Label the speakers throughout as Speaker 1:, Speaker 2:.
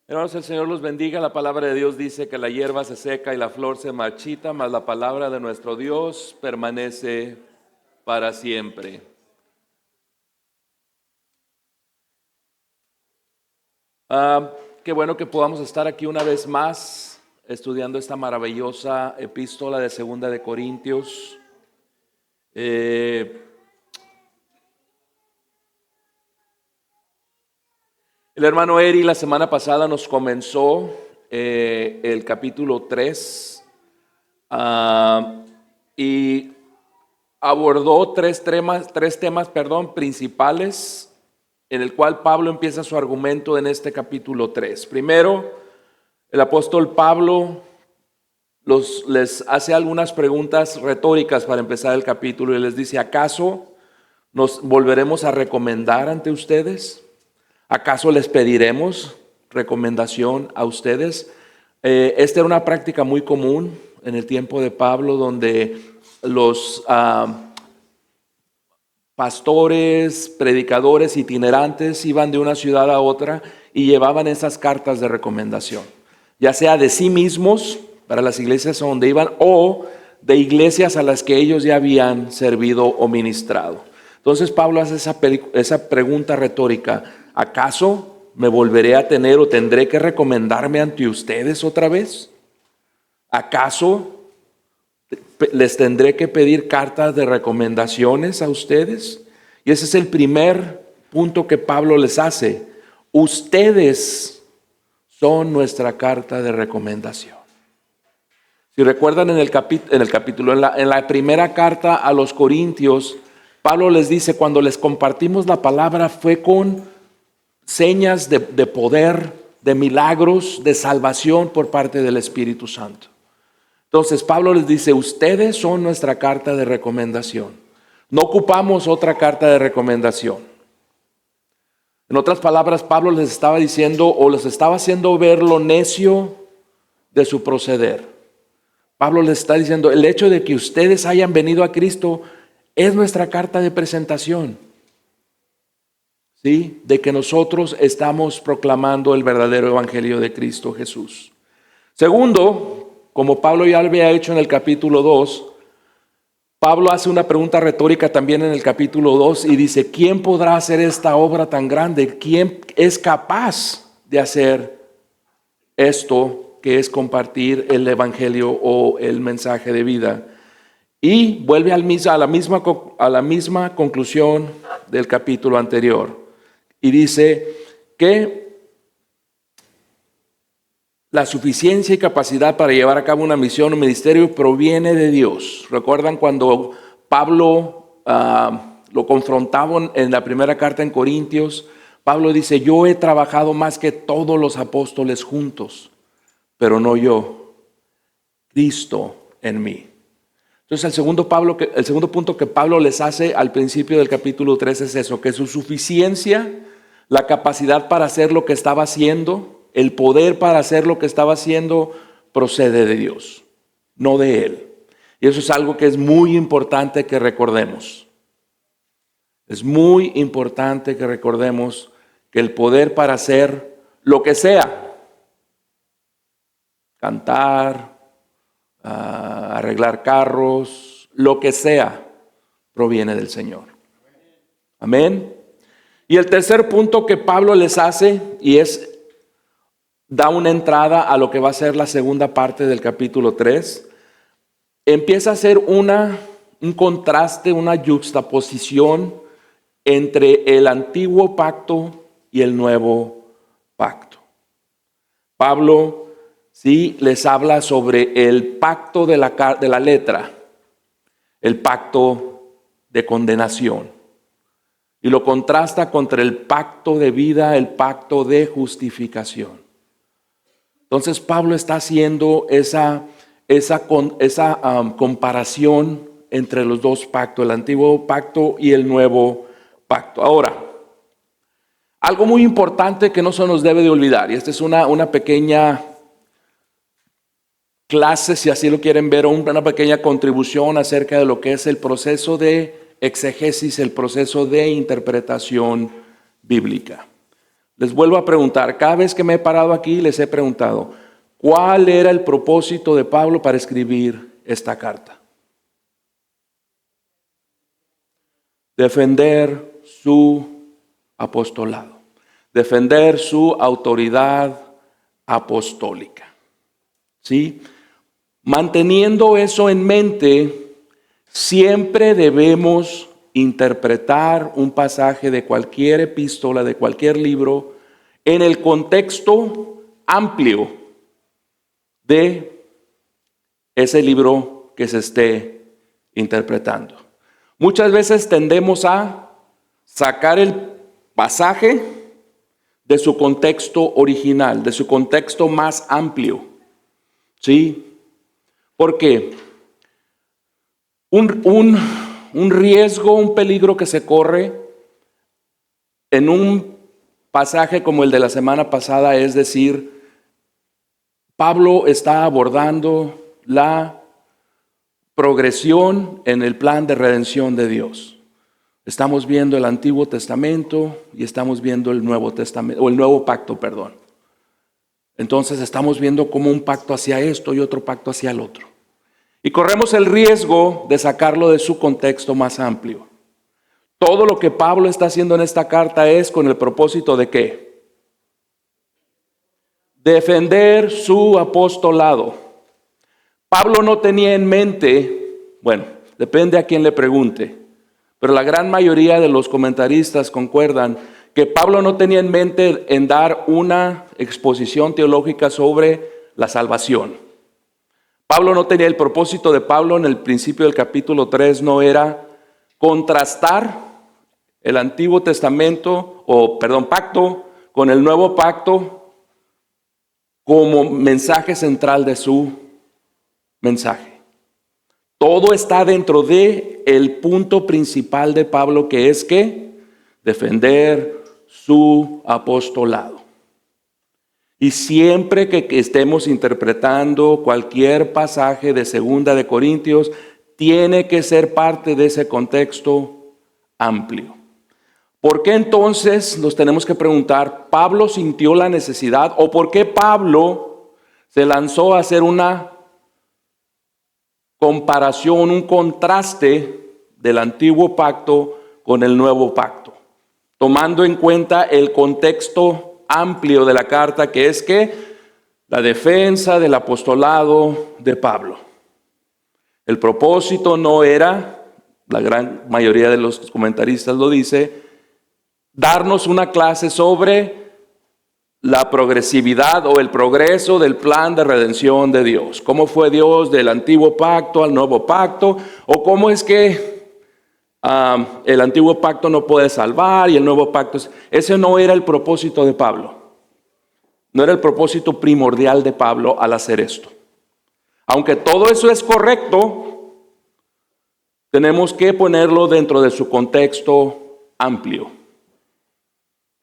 Speaker 1: Hermanos, el Señor los bendiga. La palabra de Dios dice que la hierba se seca y la flor se marchita, mas la palabra de nuestro Dios permanece para siempre. Qué bueno que podamos estar aquí una vez más estudiando esta maravillosa epístola de Segunda de Corintios. El hermano Eri la semana pasada nos comenzó el capítulo 3 y abordó tres temas principales en el cual Pablo empieza su argumento en este capítulo 3. Primero, el apóstol Pablo les hace algunas preguntas retóricas para empezar el capítulo y les dice: ¿acaso nos volveremos a recomendar ante ustedes? ¿Acaso les pediremos recomendación a ustedes? Esta era una práctica muy común en el tiempo de Pablo, donde los pastores, predicadores itinerantes iban de una ciudad a otra y llevaban esas cartas de recomendación, ya sea de sí mismos para las iglesias a donde iban o de iglesias a las que ellos ya habían servido o ministrado. Entonces Pablo hace esa pregunta retórica: ¿acaso me volveré a tener o tendré que recomendarme ante ustedes otra vez? ¿Acaso les tendré que pedir cartas de recomendaciones a ustedes? Y ese es el primer punto que Pablo les hace. Ustedes son nuestra carta de recomendación. Si recuerdan en la primera carta a los Corintios, Pablo les dice: cuando les compartimos la palabra fue con señas de poder, de milagros, de salvación por parte del Espíritu Santo. Entonces Pablo les dice: ustedes son nuestra carta de recomendación. No ocupamos otra carta de recomendación. En otras palabras, Pablo les estaba diciendo o les estaba haciendo ver lo necio de su proceder. Pablo les está diciendo: el hecho de que ustedes hayan venido a Cristo es nuestra carta de presentación, ¿sí? De que nosotros estamos proclamando el verdadero evangelio de Cristo Jesús. Segundo, como Pablo ya lo había hecho en el capítulo 2, Pablo hace una pregunta retórica también en el capítulo 2 y dice: ¿quién podrá hacer esta obra tan grande? ¿Quién es capaz de hacer esto que es compartir el evangelio o el mensaje de vida? Y vuelve a la misma conclusión del capítulo anterior y dice que la suficiencia y capacidad para llevar a cabo una misión o ministerio proviene de Dios. ¿Recuerdan cuando Pablo lo confrontaban en la primera carta en Corintios? Pablo dice: yo he trabajado más que todos los apóstoles juntos, pero no yo, Cristo en mí. Entonces el segundo punto que Pablo les hace al principio del capítulo 3 es eso: que su suficiencia, la capacidad para hacer lo que estaba haciendo, el poder para hacer lo que estaba haciendo, procede de Dios, no de él. Y eso es algo que es muy importante que recordemos. Es muy importante que recordemos que el poder para hacer lo que sea, cantar, arreglar carros, lo que sea, proviene del Señor. Amén. Y el tercer punto que Pablo les hace, y da una entrada a lo que va a ser la segunda parte del capítulo 3, empieza a hacer un contraste, una yuxtaposición entre el antiguo pacto y el nuevo pacto. Pablo sí les habla sobre el pacto de la letra, el pacto de condenación, y lo contrasta contra el pacto de vida, el pacto de justificación. Entonces Pablo está haciendo esa comparación entre los dos pactos, el antiguo pacto y el nuevo pacto. Ahora, algo muy importante que no se nos debe de olvidar, y esta es una pequeña clase, si así lo quieren ver, o una pequeña contribución acerca de lo que es el proceso de exegesis, el proceso de interpretación bíblica. Les vuelvo a preguntar, cada vez que me he parado aquí les he preguntado, ¿cuál era el propósito de Pablo para escribir esta carta? Defender su apostolado, defender su autoridad apostólica. ¿Sí? Manteniendo eso en mente, siempre debemos interpretar un pasaje de cualquier epístola, de cualquier libro, en el contexto amplio de ese libro que se esté interpretando. Muchas veces tendemos a sacar el pasaje de su contexto original, de su contexto más amplio. ¿Sí? Porque un riesgo, un peligro que se corre en un pasaje como el de la semana pasada es decir, Pablo está abordando la progresión en el plan de redención de Dios. Estamos viendo el Antiguo Testamento y estamos viendo el Nuevo Testamento, o el Nuevo Pacto, perdón. Entonces estamos viendo como un pacto hacia esto y otro pacto hacia el otro. Y corremos el riesgo de sacarlo de su contexto más amplio. Todo lo que Pablo está haciendo en esta carta es con el propósito de ¿qué? Defender su apostolado. Pablo no tenía en mente, bueno, depende a quién le pregunte, pero la gran mayoría de los comentaristas concuerdan que Pablo no tenía en mente en dar una exposición teológica sobre la salvación. Pablo no tenía, el propósito de Pablo en el principio del capítulo 3 no era contrastar el Antiguo Testamento, pacto con el Nuevo Pacto como mensaje central de su mensaje. Todo está dentro de el punto principal de Pablo, que es que defender su apostolado. Y siempre que estemos interpretando cualquier pasaje de 2 de Corintios, tiene que ser parte de ese contexto amplio. ¿Por qué entonces nos tenemos que preguntar, Pablo sintió la necesidad o por qué Pablo se lanzó a hacer una comparación, un contraste del antiguo pacto con el nuevo pacto, tomando en cuenta el contexto amplio de la carta, que es que la defensa del apostolado de Pablo? El propósito no era, la gran mayoría de los comentaristas lo dice, darnos una clase sobre la progresividad o el progreso del plan de redención de Dios. ¿Cómo fue Dios del antiguo pacto al nuevo pacto? ¿O cómo es que el antiguo pacto no puede salvar y el nuevo pacto? Ese no era el propósito de Pablo. No era el propósito primordial de Pablo al hacer esto. Aunque todo eso es correcto, tenemos que ponerlo dentro de su contexto amplio.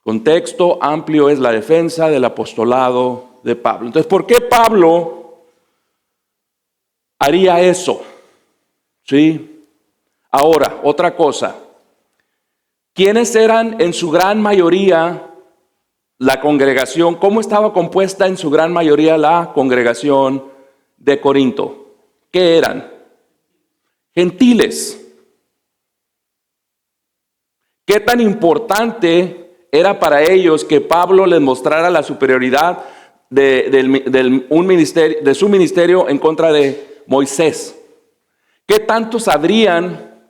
Speaker 1: Contexto amplio es la defensa del apostolado de Pablo. Entonces, ¿por qué Pablo haría eso? ¿Sí? Ahora, otra cosa. ¿Quiénes eran en su gran mayoría la congregación? ¿Cómo estaba compuesta en su gran mayoría la congregación de Corinto? ¿Qué eran? Gentiles. ¿Qué tan importante era para ellos que Pablo les mostrara la superioridad de su ministerio en contra de Moisés? ¿Qué tanto sabrían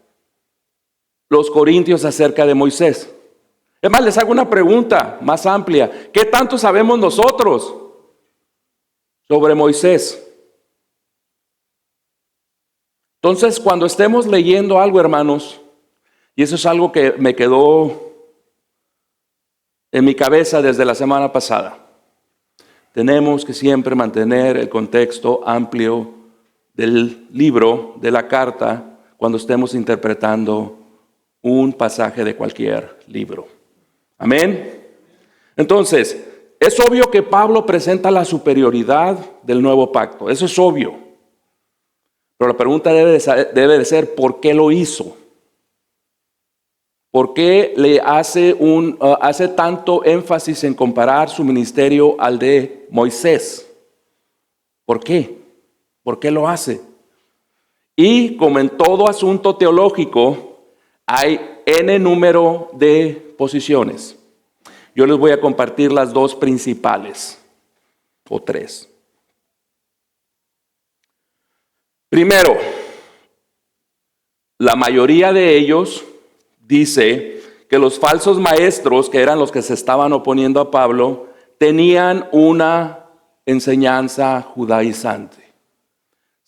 Speaker 1: los corintios acerca de Moisés? Es más, les hago una pregunta más amplia. ¿Qué tanto sabemos nosotros sobre Moisés? Entonces, cuando estemos leyendo algo, hermanos, y eso es algo que me quedó en mi cabeza desde la semana pasada, tenemos que siempre mantener el contexto amplio del libro, de la carta, cuando estemos interpretando un pasaje de cualquier libro. Amén. Entonces, es obvio que Pablo presenta la superioridad del nuevo pacto. Eso es obvio. Pero la pregunta debe de ser, ¿por qué lo hizo? ¿Por qué le hace tanto énfasis en comparar su ministerio al de Moisés? ¿Por qué? ¿Por qué lo hace? Y como en todo asunto teológico, hay n número de posiciones. Yo les voy a compartir las dos principales, o tres. Primero, la mayoría de ellos dice que los falsos maestros, que eran los que se estaban oponiendo a Pablo, tenían una enseñanza judaizante,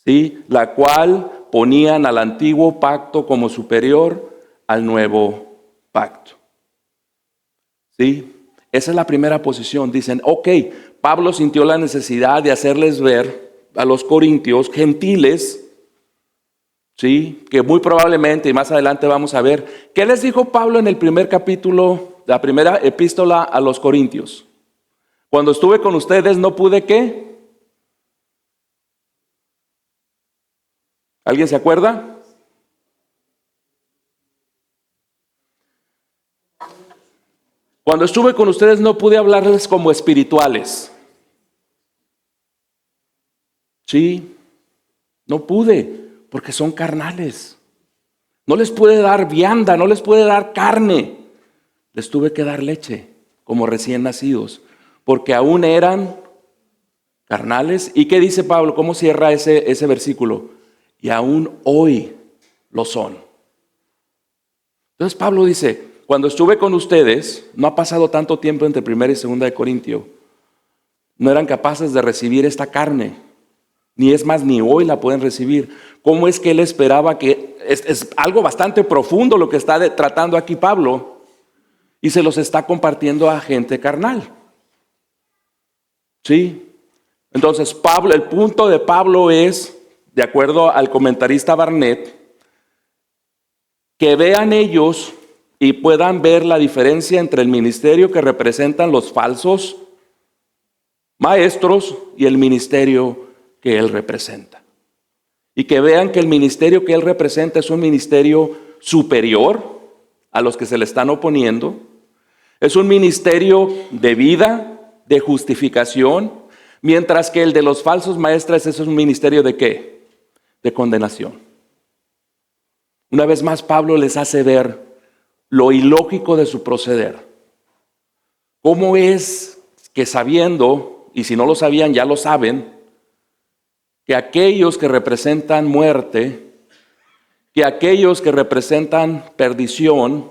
Speaker 1: ¿sí? La cual ponían al antiguo pacto como superior al nuevo pacto. ¿Sí? Esa es la primera posición. Dicen, ok, Pablo sintió la necesidad de hacerles ver a los corintios gentiles, ¿sí? Que muy probablemente, y más adelante vamos a ver, ¿qué les dijo Pablo en el primer capítulo, la primera epístola a los corintios? Cuando estuve con ustedes no pude, ¿qué? ¿Alguien se acuerda? Cuando estuve con ustedes no pude hablarles como espirituales. Sí, no pude, porque son carnales. No les pude dar vianda, no les pude dar carne. Les tuve que dar leche, como recién nacidos, porque aún eran carnales. ¿Y qué dice Pablo? ¿Cómo cierra ese versículo? Y aún hoy lo son. Entonces Pablo dice, cuando estuve con ustedes, no ha pasado tanto tiempo entre 1 y 2 de Corintio, no eran capaces de recibir esta carne, ni es más, ni hoy la pueden recibir. ¿Cómo es que él esperaba que, es algo bastante profundo lo que está tratando aquí Pablo, y se los está compartiendo a gente carnal? ¿Sí? Entonces Pablo, el punto de Pablo es, de acuerdo al comentarista Barnett, que vean ellos y puedan ver la diferencia entre el ministerio que representan los falsos maestros y el ministerio que él representa. Y que vean que el ministerio que él representa es un ministerio superior a los que se le están oponiendo. Es un ministerio de vida, de justificación, mientras que el de los falsos maestros es un ministerio ¿de qué? De condenación. Una vez más, Pablo les hace ver lo ilógico de su proceder. ¿Cómo es que sabiendo, y si no lo sabían ya lo saben, que aquellos que representan muerte, que aquellos que representan perdición,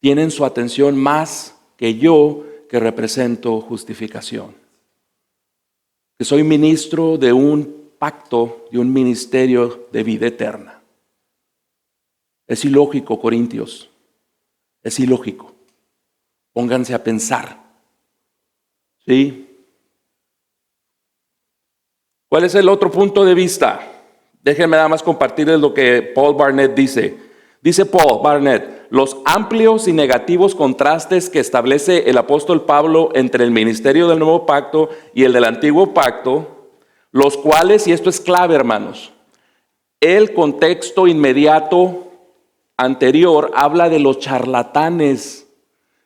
Speaker 1: tienen su atención más que yo que represento justificación? Que soy ministro de un pacto, de un ministerio de vida eterna. Es ilógico, Corintios. Es ilógico. Pónganse a pensar. ¿Sí? ¿Cuál es el otro punto de vista? Déjenme nada más compartirles lo que Paul Barnett dice. Dice Paul Barnett, los amplios y negativos contrastes que establece el apóstol Pablo entre el ministerio del nuevo pacto y el del antiguo pacto, los cuales, y esto es clave, hermanos, el contexto inmediato anterior habla de los charlatanes,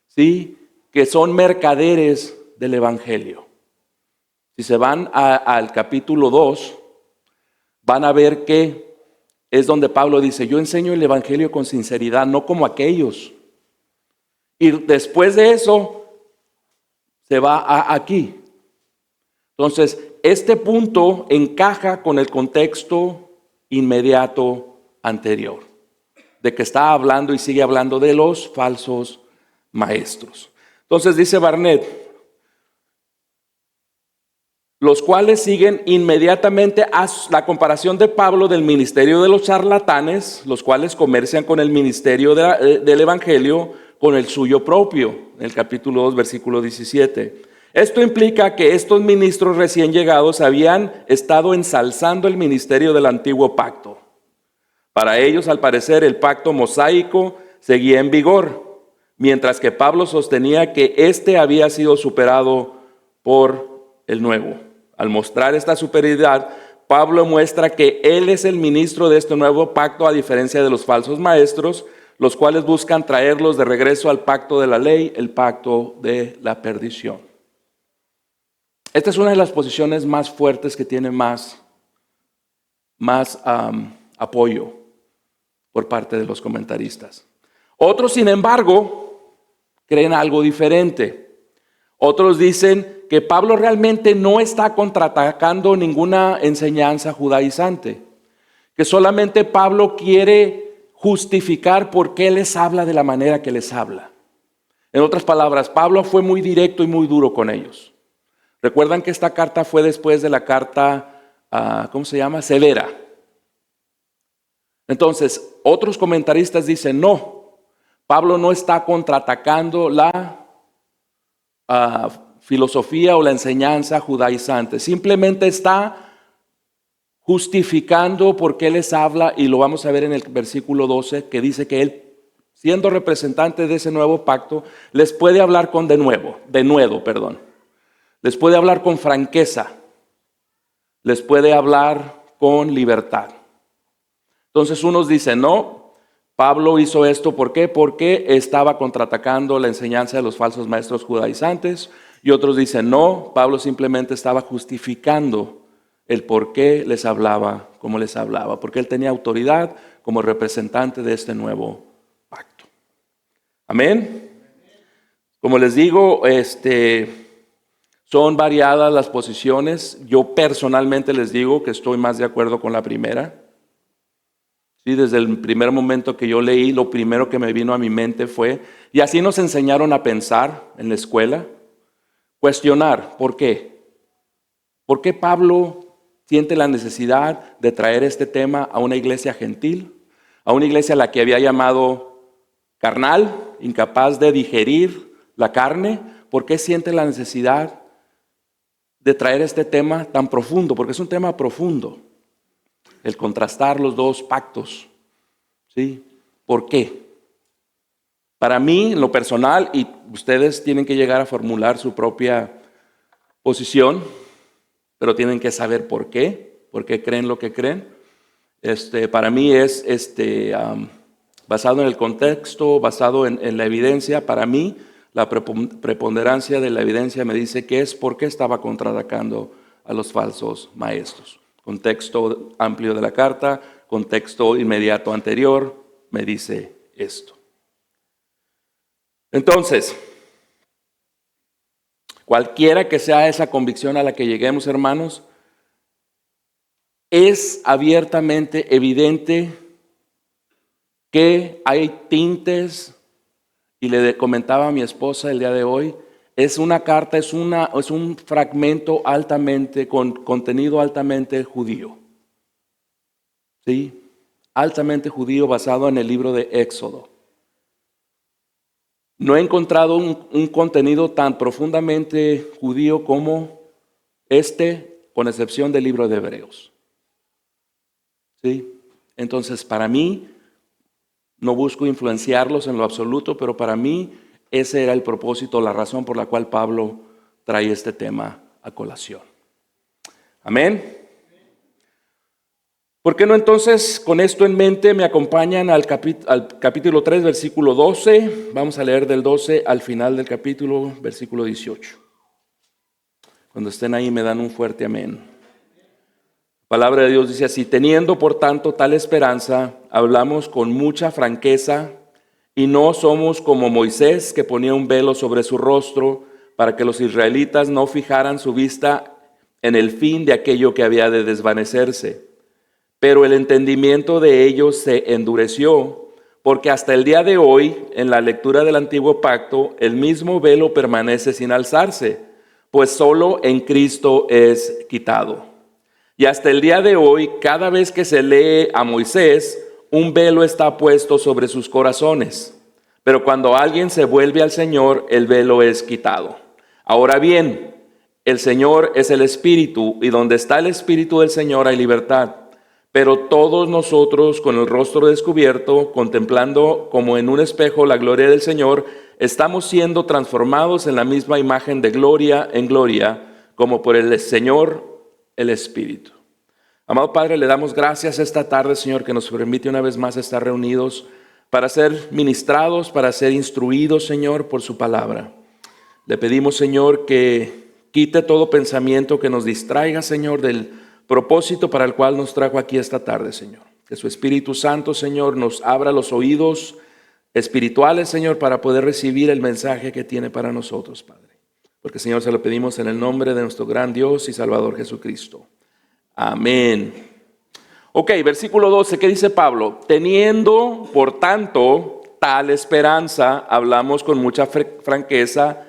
Speaker 1: ¿sí? Que son mercaderes del evangelio. Si se van al capítulo 2, van a ver que es donde Pablo dice, yo enseño el evangelio con sinceridad, no como aquellos. Y después de eso, se va aquí. Entonces, este punto encaja con el contexto inmediato anterior, de que está hablando y sigue hablando de los falsos maestros. Entonces dice Barnett, los cuales siguen inmediatamente a la comparación de Pablo del ministerio de los charlatanes, los cuales comercian con el ministerio del evangelio, con el suyo propio, en el capítulo 2, versículo 17. Esto implica que estos ministros recién llegados habían estado ensalzando el ministerio del antiguo pacto. Para ellos, al parecer, el pacto mosaico seguía en vigor, mientras que Pablo sostenía que éste había sido superado por el nuevo. Al mostrar esta superioridad, Pablo muestra que él es el ministro de este nuevo pacto, a diferencia de los falsos maestros, los cuales buscan traerlos de regreso al pacto de la ley, el pacto de la perdición. Esta es una de las posiciones más fuertes que tiene más apoyo por parte de los comentaristas. Otros, sin embargo, creen algo diferente. Otros dicen que Pablo realmente no está contraatacando ninguna enseñanza judaizante, que solamente Pablo quiere justificar por qué les habla de la manera que les habla. En otras palabras, Pablo fue muy directo y muy duro con ellos. Recuerdan que esta carta fue después de la carta, severa. Entonces, otros comentaristas dicen, no, Pablo no está contraatacando la filosofía o la enseñanza judaizante. Simplemente está justificando por qué les habla, y lo vamos a ver en el versículo 12, que dice que él, siendo representante de ese nuevo pacto, les puede hablar con denuedo. Les puede hablar con franqueza. Les puede hablar con libertad. Entonces unos dicen, no, Pablo hizo esto, ¿por qué? Porque estaba contraatacando la enseñanza de los falsos maestros judaizantes. Y otros dicen, no, Pablo simplemente estaba justificando el por qué les hablaba como les hablaba, porque él tenía autoridad como representante de este nuevo pacto. Amén. Como les digo, son variadas las posiciones. Yo personalmente les digo que estoy más de acuerdo con la primera. Sí, desde el primer momento que yo leí, lo primero que me vino a mi mente fue, y así nos enseñaron a pensar en la escuela, cuestionar, ¿por qué? ¿Por qué Pablo siente la necesidad de traer este tema a una iglesia gentil, a una iglesia a la que había llamado carnal, incapaz de digerir la carne? ¿Por qué siente la necesidad de traer este tema tan profundo? Porque es un tema profundo, el contrastar los dos pactos. ¿Sí? ¿Por qué? Para mí, en lo personal, y ustedes tienen que llegar a formular su propia posición, pero tienen que saber por qué creen lo que creen. Para mí es basado en el contexto, basado en la evidencia. Para mí, la preponderancia de la evidencia me dice que es porque estaba contraatacando a los falsos maestros. Contexto amplio de la carta, contexto inmediato anterior, me dice esto. Entonces, cualquiera que sea esa convicción a la que lleguemos, hermanos, es abiertamente evidente que hay tintes, y le comentaba a mi esposa el día de hoy, es una carta, es un fragmento altamente, con contenido altamente judío. ¿Sí? Altamente judío, basado en el libro de Éxodo. No he encontrado un contenido tan profundamente judío como con excepción del libro de Hebreos. ¿Sí? Entonces, para mí, no busco influenciarlos en lo absoluto, pero para mí ese era el propósito, la razón por la cual Pablo trae este tema a colación. Amén. ¿Por qué no entonces, con esto en mente, me acompañan al capítulo 3, versículo 12? Vamos a leer del 12 al final del capítulo, versículo 18. Cuando estén ahí me dan un fuerte amén. La palabra de Dios dice así: teniendo por tanto tal esperanza, hablamos con mucha franqueza, y no somos como Moisés, que ponía un velo sobre su rostro para que los israelitas no fijaran su vista en el fin de aquello que había de desvanecerse. Pero el entendimiento de ellos se endureció, porque hasta el día de hoy, en la lectura del antiguo pacto, el mismo velo permanece sin alzarse, pues solo en Cristo es quitado. Y hasta el día de hoy, cada vez que se lee a Moisés, un velo está puesto sobre sus corazones. Pero cuando alguien se vuelve al Señor, el velo es quitado. Ahora bien, el Señor es el Espíritu, y donde está el Espíritu del Señor hay libertad. Pero todos nosotros, con el rostro descubierto, contemplando como en un espejo la gloria del Señor, estamos siendo transformados en la misma imagen de gloria en gloria, como por el Señor, el Espíritu. Amado Padre, le damos gracias esta tarde, Señor, que nos permite una vez más estar reunidos para ser ministrados, para ser instruidos, Señor, por su palabra. Le pedimos, Señor, que quite todo pensamiento que nos distraiga, Señor, del propósito para el cual nos trajo aquí esta tarde, Señor. Que su Espíritu Santo, Señor, nos abra los oídos espirituales, Señor, para poder recibir el mensaje que tiene para nosotros, Padre. Porque, Señor, se lo pedimos en el nombre de nuestro gran Dios y Salvador Jesucristo. Amén. Ok, versículo 12, ¿qué dice Pablo? Teniendo, por tanto, tal esperanza, hablamos con mucha franqueza,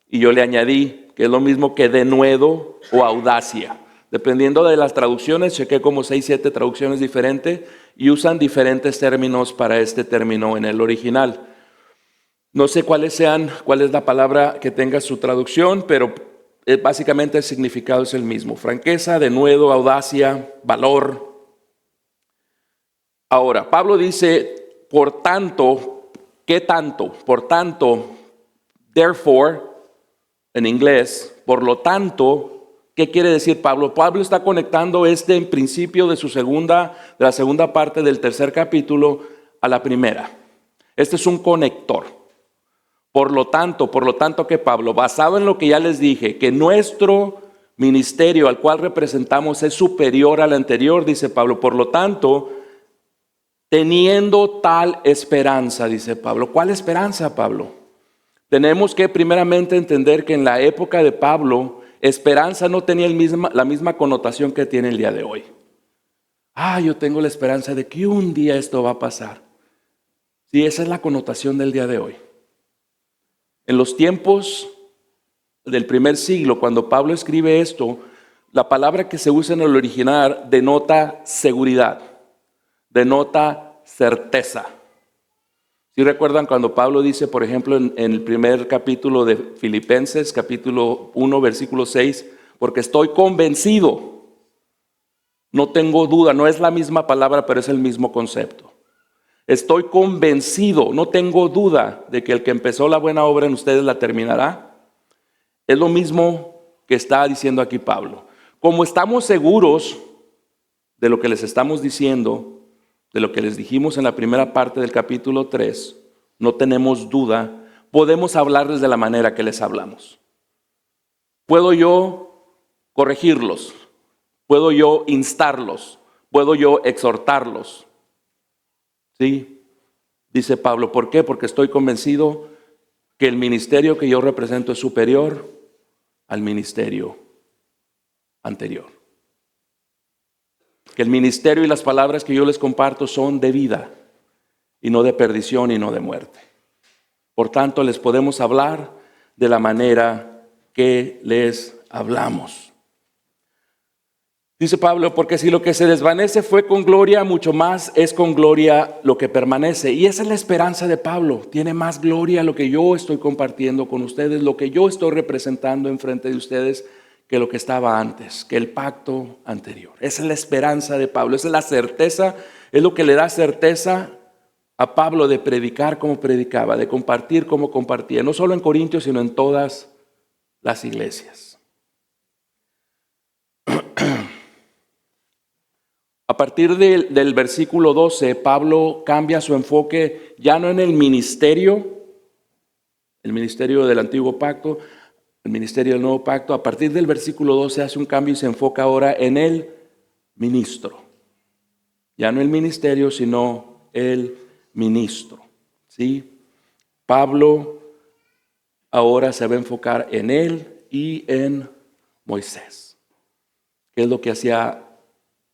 Speaker 1: y yo le añadí que es lo mismo que denuedo o audacia. Dependiendo de las traducciones, chequé como 6, 7 traducciones diferentes y usan diferentes términos para este término en el original. No sé cuál es la palabra que tenga su traducción, pero básicamente el significado es el mismo. Franqueza, denuedo, audacia, valor. Ahora, Pablo dice, por tanto, ¿qué tanto? Por tanto, therefore, en inglés, por lo tanto, ¿qué quiere decir Pablo? Pablo está conectando en principio de la segunda parte del tercer capítulo a la primera. Este es un conector. Por lo tanto que Pablo, basado en lo que ya les dije, que nuestro ministerio al cual representamos es superior al anterior, dice Pablo, por lo tanto, teniendo tal esperanza, dice Pablo. ¿Cuál esperanza, Pablo? Tenemos que primeramente entender que en la época de Pablo, esperanza no tenía la misma connotación que tiene el día de hoy. Yo tengo la esperanza de que un día esto va a pasar. Sí, esa es la connotación del día de hoy. En los tiempos del primer siglo, cuando Pablo escribe esto, la palabra que se usa en el original denota seguridad, denota certeza. ¿Sí recuerdan cuando Pablo dice, por ejemplo, en el primer capítulo de Filipenses, capítulo 1, versículo 6, porque estoy convencido, no tengo duda, no es la misma palabra, pero es el mismo concepto. Estoy convencido, no tengo duda de que el que empezó la buena obra en ustedes la terminará. Es lo mismo que está diciendo aquí Pablo. Como estamos seguros de lo que les estamos diciendo, de lo que les dijimos en la primera parte del capítulo 3, no tenemos duda, podemos hablarles de la manera que les hablamos. Puedo yo corregirlos, puedo yo instarlos, puedo yo exhortarlos. ¿Sí? Dice Pablo, ¿por qué? Porque estoy convencido que el ministerio que yo represento es superior al ministerio anterior. Que el ministerio y las palabras que yo les comparto son de vida y no de perdición y no de muerte. Por tanto, les podemos hablar de la manera que les hablamos. Dice Pablo, porque si lo que se desvanece fue con gloria, mucho más es con gloria lo que permanece. Y esa es la esperanza de Pablo. Tiene más gloria lo que yo estoy compartiendo con ustedes, lo que yo estoy representando enfrente de ustedes, que lo que estaba antes, que el pacto anterior. Esa es la esperanza de Pablo, esa es la certeza, es lo que le da certeza a Pablo de predicar como predicaba, de compartir como compartía, no solo en Corintios, sino en todas las iglesias. A partir del versículo 12, Pablo cambia su enfoque ya no en el ministerio del antiguo pacto, el ministerio del nuevo pacto. A partir del versículo 12 hace un cambio y se enfoca ahora en el ministro. Ya no el ministerio, sino el ministro. ¿Sí? Pablo ahora se va a enfocar en él y en Moisés. ¿Qué es lo que hacía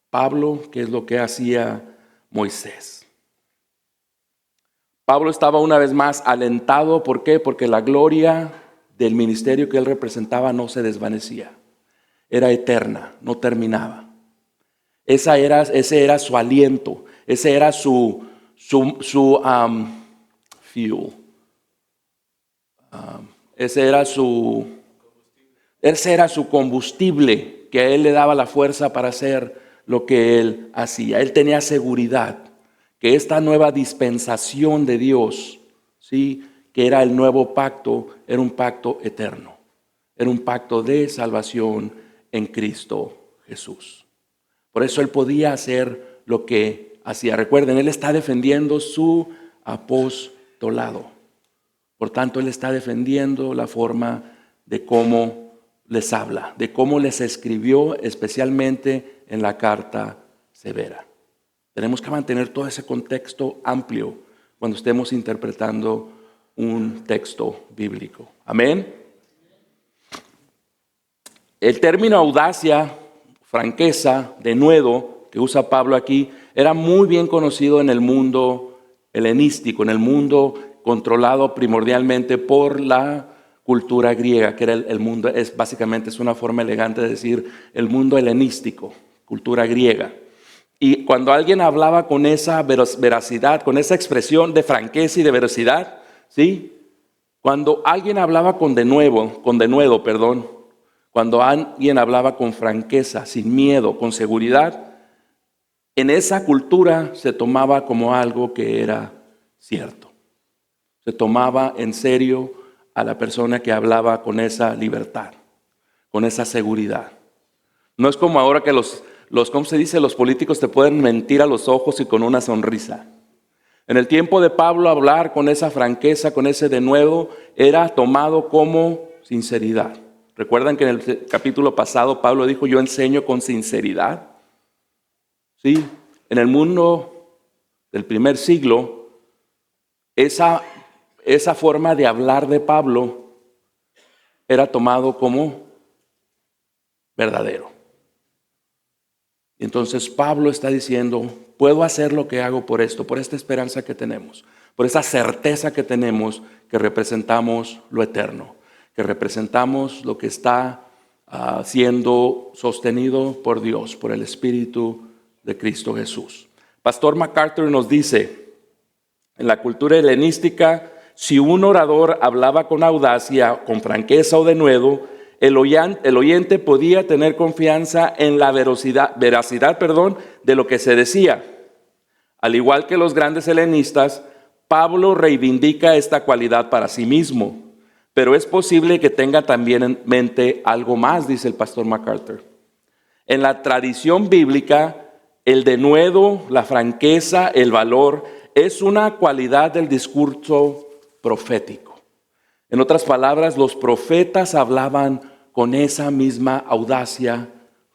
Speaker 1: Pablo? ¿Qué es lo que hacía Moisés? Pablo estaba una vez más alentado. ¿Por qué? Porque la gloria del ministerio que él representaba no se desvanecía. Era eterna, no terminaba. Ese era su aliento, ese era su fuel. Ese era su combustible, que a él le daba la fuerza para hacer lo que él hacía. Él tenía seguridad que esta nueva dispensación de Dios, ¿sí?, que era el nuevo pacto, era un pacto eterno. Era un pacto de salvación en Cristo Jesús. Por eso él podía hacer lo que hacía. Recuerden, él está defendiendo su apostolado. Por tanto, él está defendiendo la forma de cómo les habla, de cómo les escribió, especialmente en la carta severa. Tenemos que mantener todo ese contexto amplio cuando estemos interpretando un texto bíblico. Amén. El término audacia, franqueza, denuedo, que usa Pablo aquí, era muy bien conocido en el mundo helenístico, en el mundo controlado primordialmente por la cultura griega, que era el mundo, básicamente es una forma elegante de decir el mundo helenístico, cultura griega. Y cuando alguien hablaba con esa veracidad, con esa expresión de franqueza y de veracidad, ¿sí? Cuando alguien hablaba con denuedo, cuando alguien hablaba con franqueza, sin miedo, con seguridad, en esa cultura se tomaba como algo que era cierto. Se tomaba en serio a la persona que hablaba con esa libertad, con esa seguridad. No es como ahora que ¿cómo se dice? Los políticos te pueden mentir a los ojos y con una sonrisa. En el tiempo de Pablo, hablar con esa franqueza, con ese denuedo, era tomado como sinceridad. ¿Recuerdan que en el capítulo pasado Pablo dijo, yo enseño con sinceridad? Sí, en el mundo del primer siglo, esa forma de hablar de Pablo era tomado como verdadero. Y entonces Pablo está diciendo, puedo hacer lo que hago por esto, por esta esperanza que tenemos, por esa certeza que tenemos que representamos lo eterno, que representamos lo que está siendo sostenido por Dios, por el Espíritu de Cristo Jesús. Pastor MacArthur nos dice, en la cultura helenística, si un orador hablaba con audacia, con franqueza o denuedo, el oyente podía tener confianza en la veracidad, de lo que se decía. Al igual que los grandes helenistas, Pablo reivindica esta cualidad para sí mismo, pero es posible que tenga también en mente algo más, dice el pastor MacArthur. En la tradición bíblica, el denuedo, la franqueza, el valor, es una cualidad del discurso profético. En otras palabras, los profetas hablaban con esa misma audacia,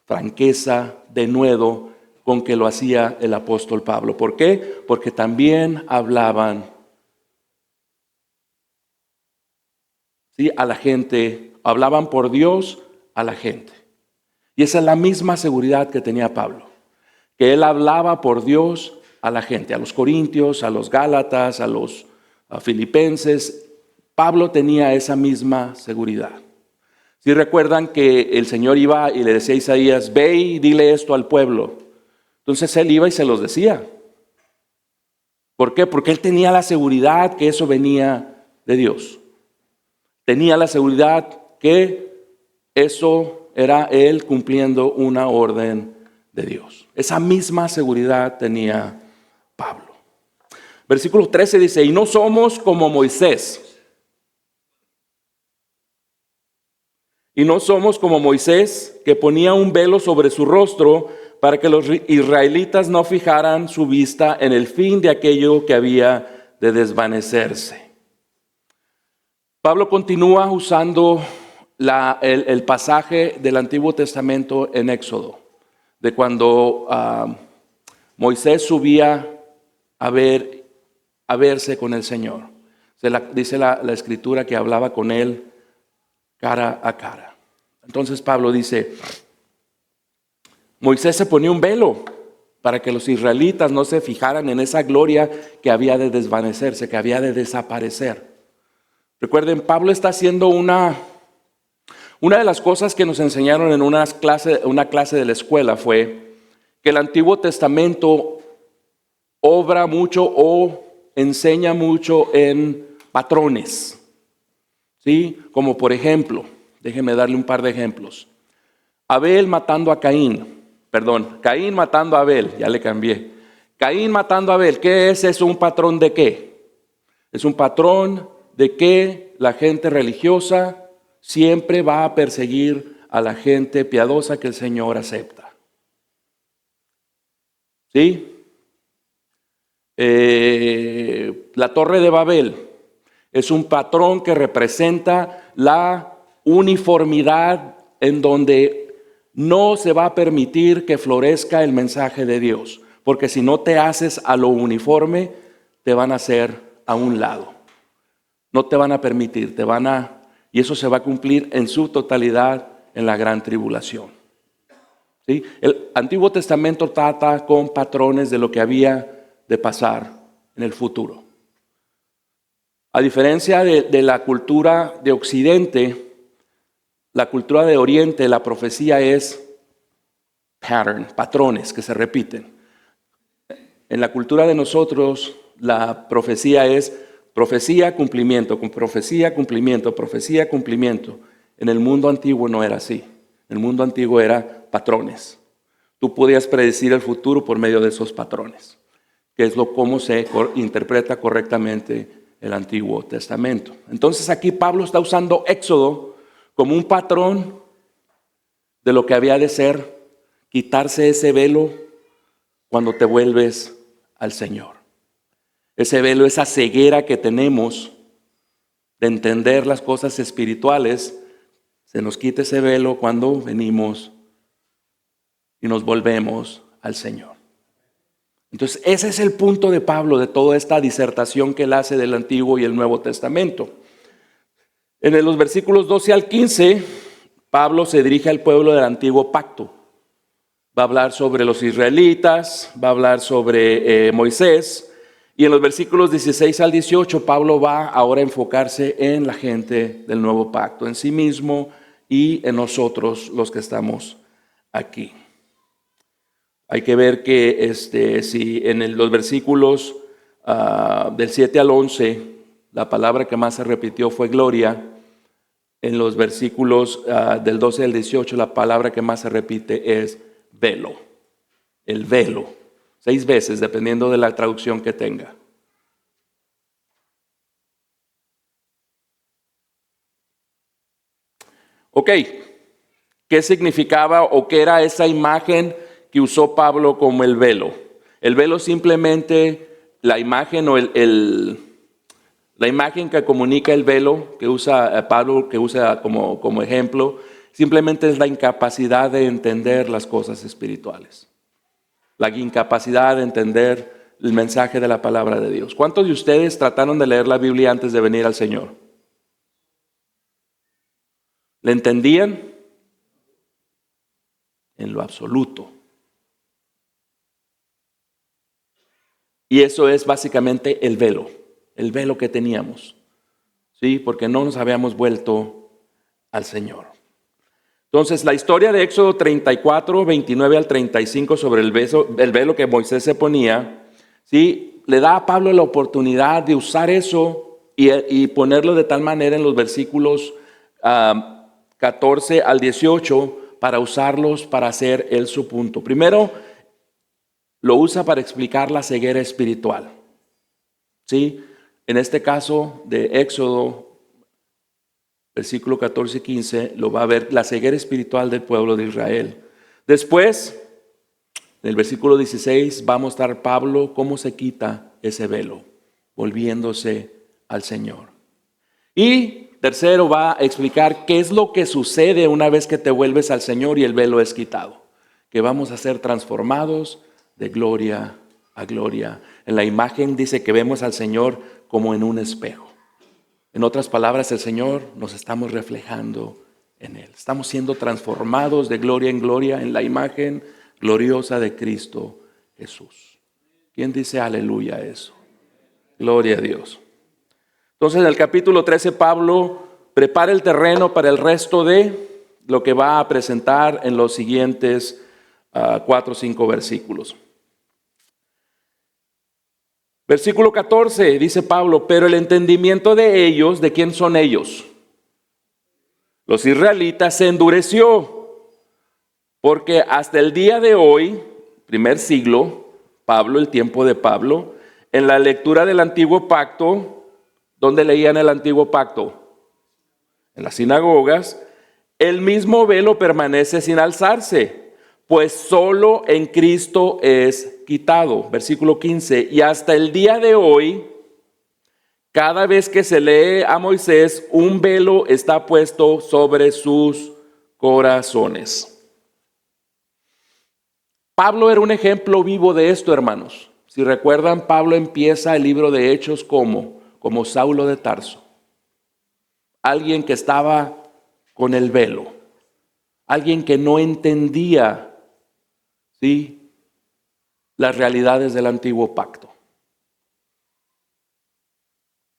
Speaker 1: franqueza, denuedo con que lo hacía el apóstol Pablo. ¿Por qué? Porque también hablaban, ¿sí?, a la gente, hablaban por Dios a la gente. Y esa es la misma seguridad que tenía Pablo, que él hablaba por Dios a la gente, a los corintios, a los gálatas, a los filipenses. Pablo tenía esa misma seguridad. Si recuerdan que el Señor iba y le decía a Isaías, ve y dile esto al pueblo. Entonces él iba y se los decía. ¿Por qué? Porque él tenía la seguridad que eso venía de Dios. Tenía la seguridad que eso era él cumpliendo una orden de Dios. Esa misma seguridad tenía Pablo. Versículo 13 dice, y no somos como Moisés. Y no somos como Moisés, que ponía un velo sobre su rostro para que los israelitas no fijaran su vista en el fin de aquello que había de desvanecerse. Pablo continúa usando el pasaje del Antiguo Testamento en Éxodo, de cuando Moisés subía a verse con el Señor. Dice la Escritura que hablaba con él cara a cara. Entonces Pablo dice, Moisés se ponía un velo para que los israelitas no se fijaran en esa gloria que había de desvanecerse, que había de desaparecer. Recuerden, Pablo está haciendo una de las cosas que nos enseñaron en una clase de la escuela fue que el Antiguo Testamento obra mucho o enseña mucho en patrones. ¿Sí? Como por ejemplo, déjenme darle un par de ejemplos. Caín matando a Abel, ya le cambié. Caín matando a Abel, ¿qué es eso? ¿Un patrón de qué? Es un patrón de que la gente religiosa siempre va a perseguir a la gente piadosa que el Señor acepta. ¿Sí? La Torre de Babel es un patrón que representa la uniformidad en donde no se va a permitir que florezca el mensaje de Dios, porque si no te haces a lo uniforme, te van a hacer a un lado. No te van a permitir, y eso se va a cumplir en su totalidad en la gran tribulación. ¿Sí? El Antiguo Testamento trata con patrones de lo que había de pasar en el futuro. A diferencia de la cultura de Occidente, la cultura de Oriente, la profecía es patrones que se repiten. En la cultura de nosotros, la profecía es profecía, cumplimiento, con profecía, cumplimiento, profecía, cumplimiento. En el mundo antiguo no era así. En el mundo antiguo era patrones. Tú podías predecir el futuro por medio de esos patrones, que es cómo se interpreta correctamente el Antiguo Testamento. Entonces aquí Pablo está usando Éxodo como un patrón de lo que había de ser quitarse ese velo cuando te vuelves al Señor. Ese velo, esa ceguera que tenemos de entender las cosas espirituales, se nos quita ese velo cuando venimos y nos volvemos al Señor. Entonces ese es el punto de Pablo de toda esta disertación que él hace del Antiguo y el Nuevo Testamento. En los versículos 12 al 15, Pablo se dirige al pueblo del Antiguo Pacto. Va a hablar sobre los israelitas, va a hablar sobre Moisés, y en los versículos 16 al 18, Pablo va ahora a enfocarse en la gente del Nuevo Pacto, en sí mismo y en nosotros los que estamos aquí. Hay que ver que si en los versículos del 7 al 11, la palabra que más se repitió fue gloria. En los versículos del 12 al 18, la palabra que más se repite es velo. El velo. 6 veces, dependiendo de la traducción que tenga. Ok, ¿qué significaba o qué era esa imagen que usó Pablo como el velo? El velo simplemente, la imagen o la imagen que comunica el velo que usa Pablo, que usa como ejemplo, simplemente es la incapacidad de entender las cosas espirituales. La incapacidad de entender el mensaje de la palabra de Dios. ¿Cuántos de ustedes trataron de leer la Biblia antes de venir al Señor? ¿Le entendían? En lo absoluto. Y eso es básicamente el velo que teníamos. ¿Sí? Porque no nos habíamos vuelto al Señor. Entonces, la historia de Éxodo 34, 29 al 35 sobre el velo que Moisés se ponía, ¿sí? Le da a Pablo la oportunidad de usar eso y ponerlo de tal manera en los versículos 14 al 18 para usarlos para hacer él su punto. Primero, lo usa para explicar la ceguera espiritual. ¿Sí? En este caso de Éxodo, versículo 14 y 15, lo va a ver la ceguera espiritual del pueblo de Israel. Después, en el versículo 16, va a mostrar Pablo cómo se quita ese velo, volviéndose al Señor. Y tercero, va a explicar qué es lo que sucede una vez que te vuelves al Señor y el velo es quitado. Que vamos a ser transformados de gloria a gloria. En la imagen dice que vemos al Señor como en un espejo. En otras palabras, el Señor nos estamos reflejando en Él. Estamos siendo transformados de gloria en gloria en la imagen gloriosa de Cristo Jesús. ¿Quién dice aleluya a eso? Gloria a Dios. Entonces, en el capítulo 13, Pablo prepara el terreno para el resto de lo que va a presentar en los siguientes 4 o 5 versículos. Versículo 14, dice Pablo, pero el entendimiento de ellos, ¿de quién son ellos? Los israelitas se endureció, porque hasta el día de hoy, primer siglo, Pablo, el tiempo de Pablo, en la lectura del Antiguo Pacto, ¿dónde leían el Antiguo Pacto? En las sinagogas, el mismo velo permanece sin alzarse, pues solo en Cristo es quitado. Versículo 15, y hasta el día de hoy, cada vez que se lee a Moisés, un velo está puesto sobre sus corazones. Pablo era un ejemplo vivo de esto, hermanos. Si recuerdan, Pablo empieza el libro de Hechos como Saulo de Tarso. Alguien que estaba con el velo. Alguien que no entendía, ¿sí?, las realidades del antiguo pacto.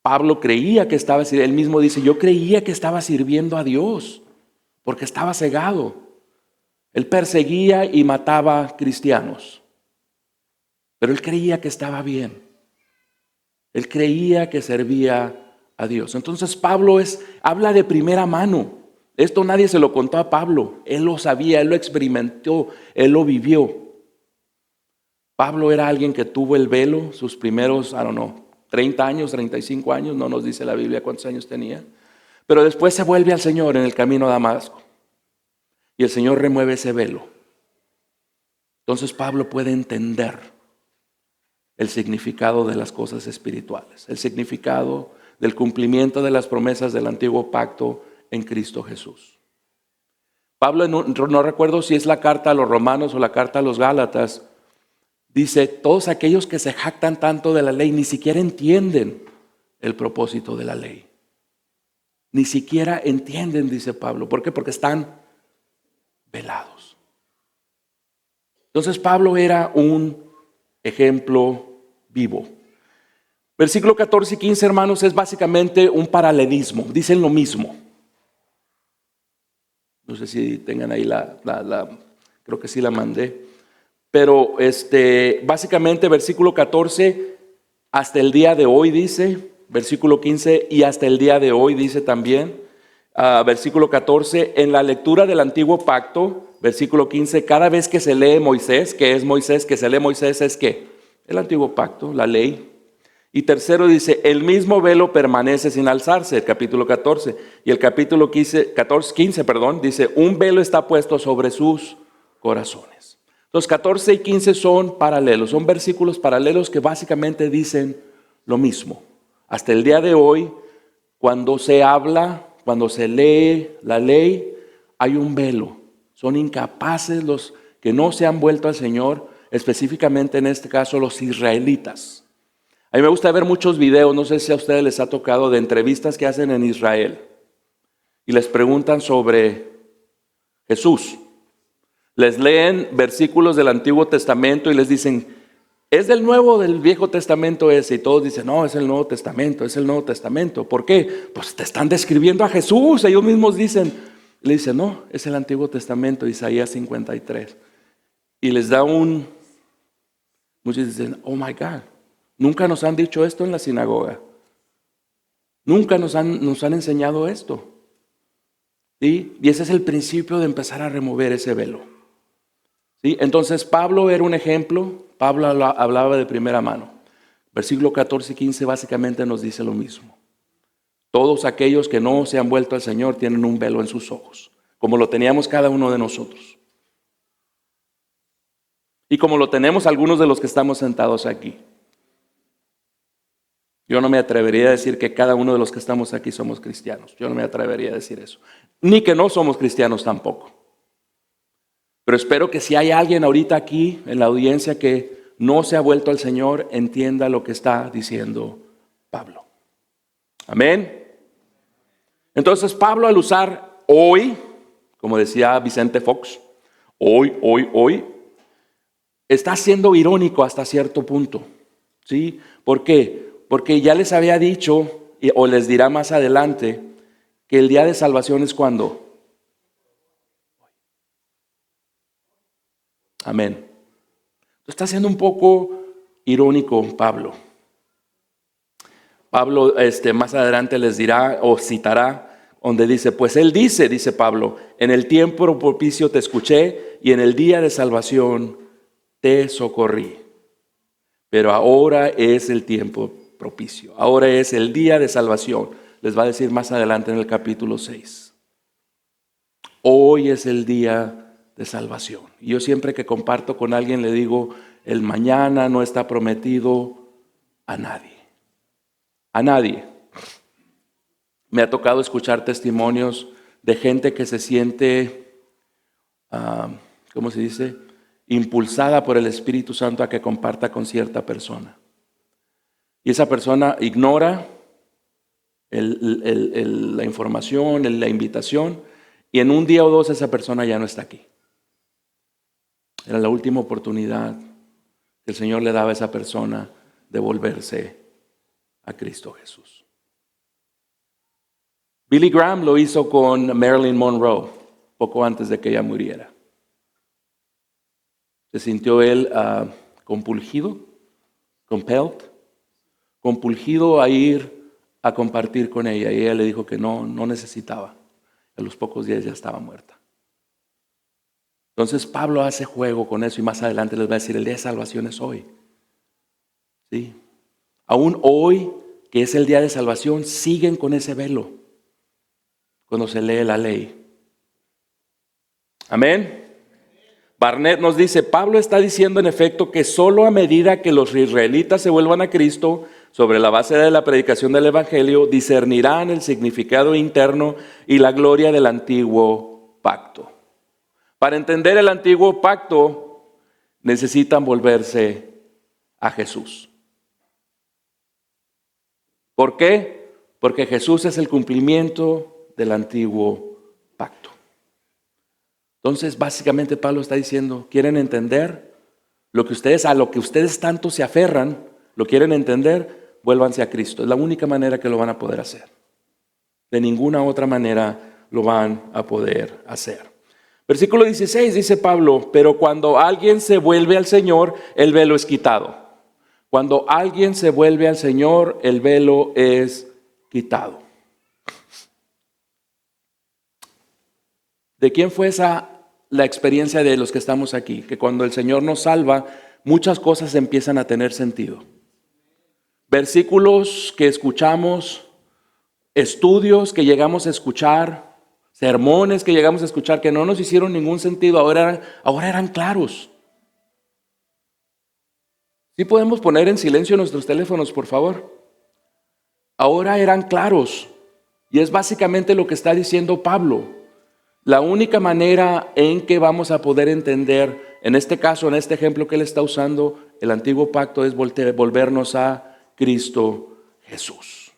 Speaker 1: Pablo creía que estaba, él mismo dice, yo creía que estaba sirviendo a Dios, porque estaba cegado. Él perseguía y mataba cristianos, pero él creía que estaba bien. Él creía que servía a Dios. Entonces Pablo habla de primera mano. Esto nadie se lo contó a Pablo. Él lo sabía, él lo experimentó, él lo vivió. Pablo era alguien que tuvo el velo sus primeros, 30 años, 35 años, no nos dice la Biblia cuántos años tenía. Pero después se vuelve al Señor en el camino a Damasco. Y el Señor remueve ese velo. Entonces Pablo puede entender el significado de las cosas espirituales, el significado del cumplimiento de las promesas del antiguo pacto en Cristo Jesús. Pablo, no recuerdo si es la carta a los Romanos o la carta a los Gálatas, dice, todos aquellos que se jactan tanto de la ley ni siquiera entienden el propósito de la ley. Ni siquiera entienden, dice Pablo. ¿Por qué? Porque están velados. Entonces Pablo era un ejemplo vivo. Versículo 14 y 15, hermanos, es básicamente un paralelismo. Dicen lo mismo. No sé si tengan ahí creo que sí la mandé. Pero básicamente versículo 14 hasta el día de hoy dice, versículo 15 y hasta el día de hoy dice también, versículo 14, en la lectura del antiguo pacto, versículo 15, cada vez que se lee Moisés, que es Moisés, que se lee Moisés es ¿qué? El antiguo pacto, la ley. Y tercero dice, el mismo velo permanece sin alzarse, el capítulo 14. Y el capítulo 15, dice, un velo está puesto sobre sus corazones. Los 14 y 15 son paralelos, son versículos paralelos que básicamente dicen lo mismo. Hasta el día de hoy, cuando se habla, cuando se lee la ley, hay un velo. Son incapaces los que no se han vuelto al Señor, específicamente en este caso los israelitas. A mí me gusta ver muchos videos, no sé si a ustedes les ha tocado, de entrevistas que hacen en Israel. Y les preguntan sobre Jesús. Les leen versículos del Antiguo Testamento y les dicen, ¿es del Nuevo o del Viejo Testamento ese? Y todos dicen, no, es el Nuevo Testamento, es el Nuevo Testamento. ¿Por qué? Pues te están describiendo a Jesús, ellos mismos dicen. Le dicen, no, es el Antiguo Testamento, Isaías 53. Y les da muchos dicen, oh my God, nunca nos han dicho esto en la sinagoga. Nunca nos han enseñado esto. ¿Sí? Y ese es el principio de empezar a remover ese velo. ¿Sí? Entonces Pablo era un ejemplo, Pablo hablaba de primera mano. Versículo 14 y 15 básicamente nos dice lo mismo. Todos aquellos que no se han vuelto al Señor tienen un velo en sus ojos, como lo teníamos cada uno de nosotros. Y como lo tenemos algunos de los que estamos sentados aquí. Yo no me atrevería a decir que cada uno de los que estamos aquí somos cristianos. Yo no me atrevería a decir eso. Ni que no somos cristianos tampoco. Pero espero que si hay alguien ahorita aquí en la audiencia que no se ha vuelto al Señor, entienda lo que está diciendo Pablo. Amén. Entonces Pablo, al usar hoy, como decía Vicente Fox, hoy, está siendo irónico hasta cierto punto. ¿Sí? ¿Por qué? Porque ya les había dicho, o les dirá más adelante, que el día de salvación es ¿cuándo? Amén. Está siendo un poco irónico Pablo. Pablo más adelante les dirá o citará donde dice, pues él dice Pablo, en el tiempo propicio te escuché y en el día de salvación te socorrí. Pero ahora es el tiempo propicio, ahora es el día de salvación. Les va a decir más adelante en el capítulo 6. Hoy es el día de salvación. Y yo siempre que comparto con alguien le digo, el mañana no está prometido a nadie. A nadie. Me ha tocado escuchar testimonios de gente que se siente, ¿cómo se dice? Impulsada por el Espíritu Santo a que comparta con cierta persona. Y esa persona ignora la información, la invitación, y en un día o dos esa persona ya no está aquí. Era la última oportunidad que el Señor le daba a esa persona de volverse a Cristo Jesús. Billy Graham lo hizo con Marilyn Monroe, poco antes de que ella muriera. Se sintió él compulgido a ir a compartir con ella, y ella le dijo que no necesitaba. A los pocos días ya estaba muerta. Entonces Pablo hace juego con eso, y más adelante les va a decir, el día de salvación es hoy. ¿Sí? Aún hoy, que es el día de salvación, siguen con ese velo cuando se lee la ley. Amén. Barnett nos dice, Pablo está diciendo en efecto que solo a medida que los israelitas se vuelvan a Cristo, sobre la base de la predicación del Evangelio, discernirán el significado interno y la gloria del antiguo pacto. Para entender el antiguo pacto, necesitan volverse a Jesús. ¿Por qué? Porque Jesús es el cumplimiento del antiguo pacto. Entonces, básicamente Pablo está diciendo, ¿quieren entender a lo que ustedes tanto se aferran? ¿Lo quieren entender? Vuélvanse a Cristo. Es la única manera que lo van a poder hacer. De ninguna otra manera lo van a poder hacer. Versículo 16 dice Pablo, pero cuando alguien se vuelve al Señor, el velo es quitado. Cuando alguien se vuelve al Señor, el velo es quitado. ¿De quién fue la experiencia de los que estamos aquí? Que cuando el Señor nos salva, muchas cosas empiezan a tener sentido. Versículos que escuchamos, estudios que llegamos a escuchar, sermones que llegamos a escuchar que no nos hicieron ningún sentido, ahora eran claros. ¿Sí podemos poner en silencio nuestros teléfonos, por favor? Ahora eran claros. Y es básicamente lo que está diciendo Pablo. La única manera en que vamos a poder entender, en este caso, en este ejemplo que él está usando, el antiguo pacto es volvernos a Cristo Jesús.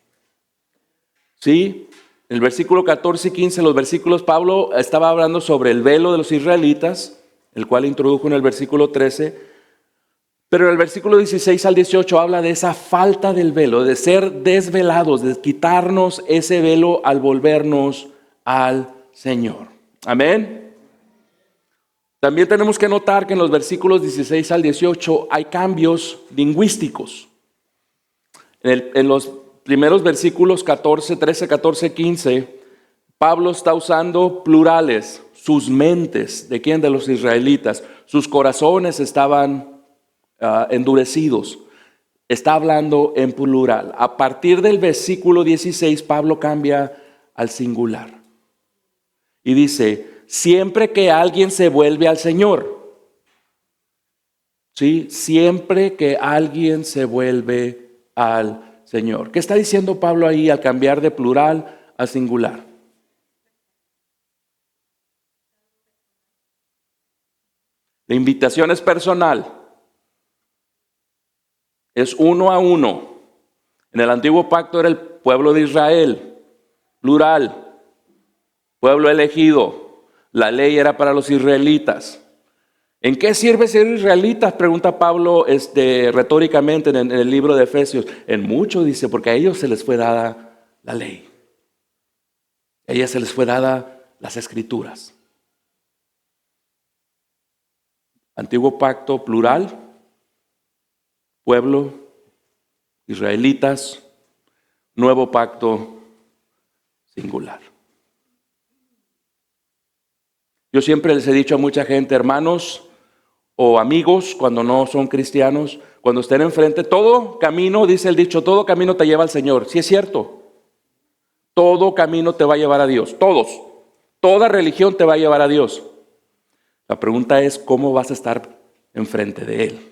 Speaker 1: ¿Sí? En el versículo 14 y 15, los versículos, Pablo estaba hablando sobre el velo de los israelitas, el cual introdujo en el versículo 13, pero en el versículo 16 al 18 habla de esa falta del velo, de ser desvelados, de quitarnos ese velo al volvernos al Señor. Amén. También tenemos que notar que en los versículos 16 al 18 hay cambios lingüísticos. En los primeros versículos 13, 14, 15, Pablo está usando plurales, sus mentes. ¿De quién? De los israelitas. Sus corazones estaban endurecidos. Está hablando en plural. A partir del versículo 16, Pablo cambia al singular. Y dice, siempre que alguien se vuelve al Señor. ¿Sí? Siempre que alguien se vuelve al Señor. ¿Qué está diciendo Pablo ahí al cambiar de plural a singular? La invitación es personal. Es uno a uno. En el antiguo pacto era el pueblo de Israel, plural. Pueblo elegido, la ley era para los israelitas. ¿En qué sirve ser israelitas? Pregunta Pablo retóricamente en el libro de Efesios. En mucho, dice, porque a ellos se les fue dada la ley. A ellos se les fue dada las escrituras. Antiguo pacto plural, pueblo, israelitas, nuevo pacto singular. Yo siempre les he dicho a mucha gente, hermanos o amigos, cuando no son cristianos, cuando estén enfrente, todo camino, dice el dicho, todo camino te lleva al Señor. Sí es cierto. Todo camino te va a llevar a Dios. Toda religión te va a llevar a Dios. La pregunta es, ¿cómo vas a estar enfrente de Él?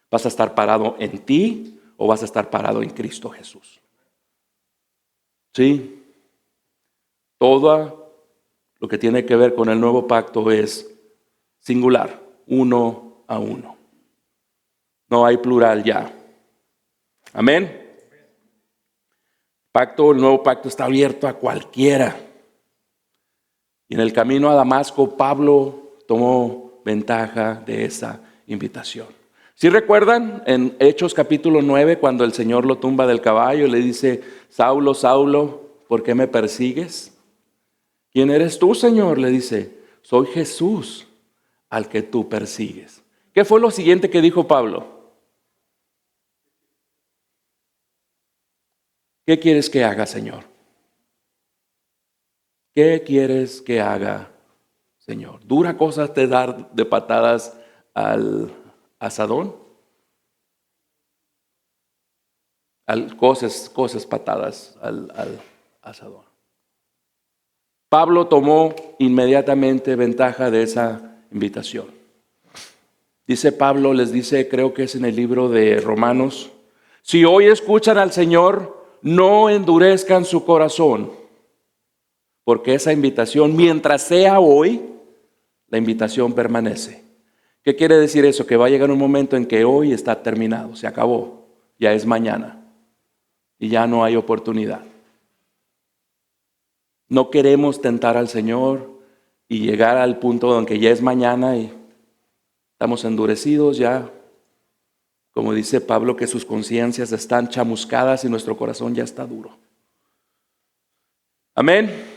Speaker 1: ¿Vas a estar parado en ti o vas a estar parado en Cristo Jesús? Sí, todo lo que tiene que ver con el nuevo pacto es singular, uno a uno. No hay plural ya. Amén. El nuevo pacto está abierto a cualquiera. Y en el camino a Damasco, Pablo tomó ventaja de esa invitación. ¿Sí recuerdan en Hechos capítulo 9, cuando el Señor lo tumba del caballo y le dice, Saulo, Saulo, ¿por qué me persigues? ¿Quién eres tú, Señor? Le dice, soy Jesús al que tú persigues. ¿Qué fue lo siguiente que dijo Pablo? ¿Qué quieres que haga, Señor? ¿Qué quieres que haga, Señor? ¿Dura cosa te dar de patadas al asadón? Cosas patadas al asadón. Pablo tomó inmediatamente ventaja de esa invitación. Dice Pablo, les dice, creo que es en el libro de Romanos, si hoy escuchan al Señor, no endurezcan su corazón, porque esa invitación, mientras sea hoy, la invitación permanece. ¿Qué quiere decir eso? Que va a llegar un momento en que hoy está terminado, se acabó, ya es mañana y ya no hay oportunidad. No queremos tentar al Señor y llegar al punto donde ya es mañana y estamos endurecidos ya. Como dice Pablo, que sus conciencias están chamuscadas y nuestro corazón ya está duro. Amén.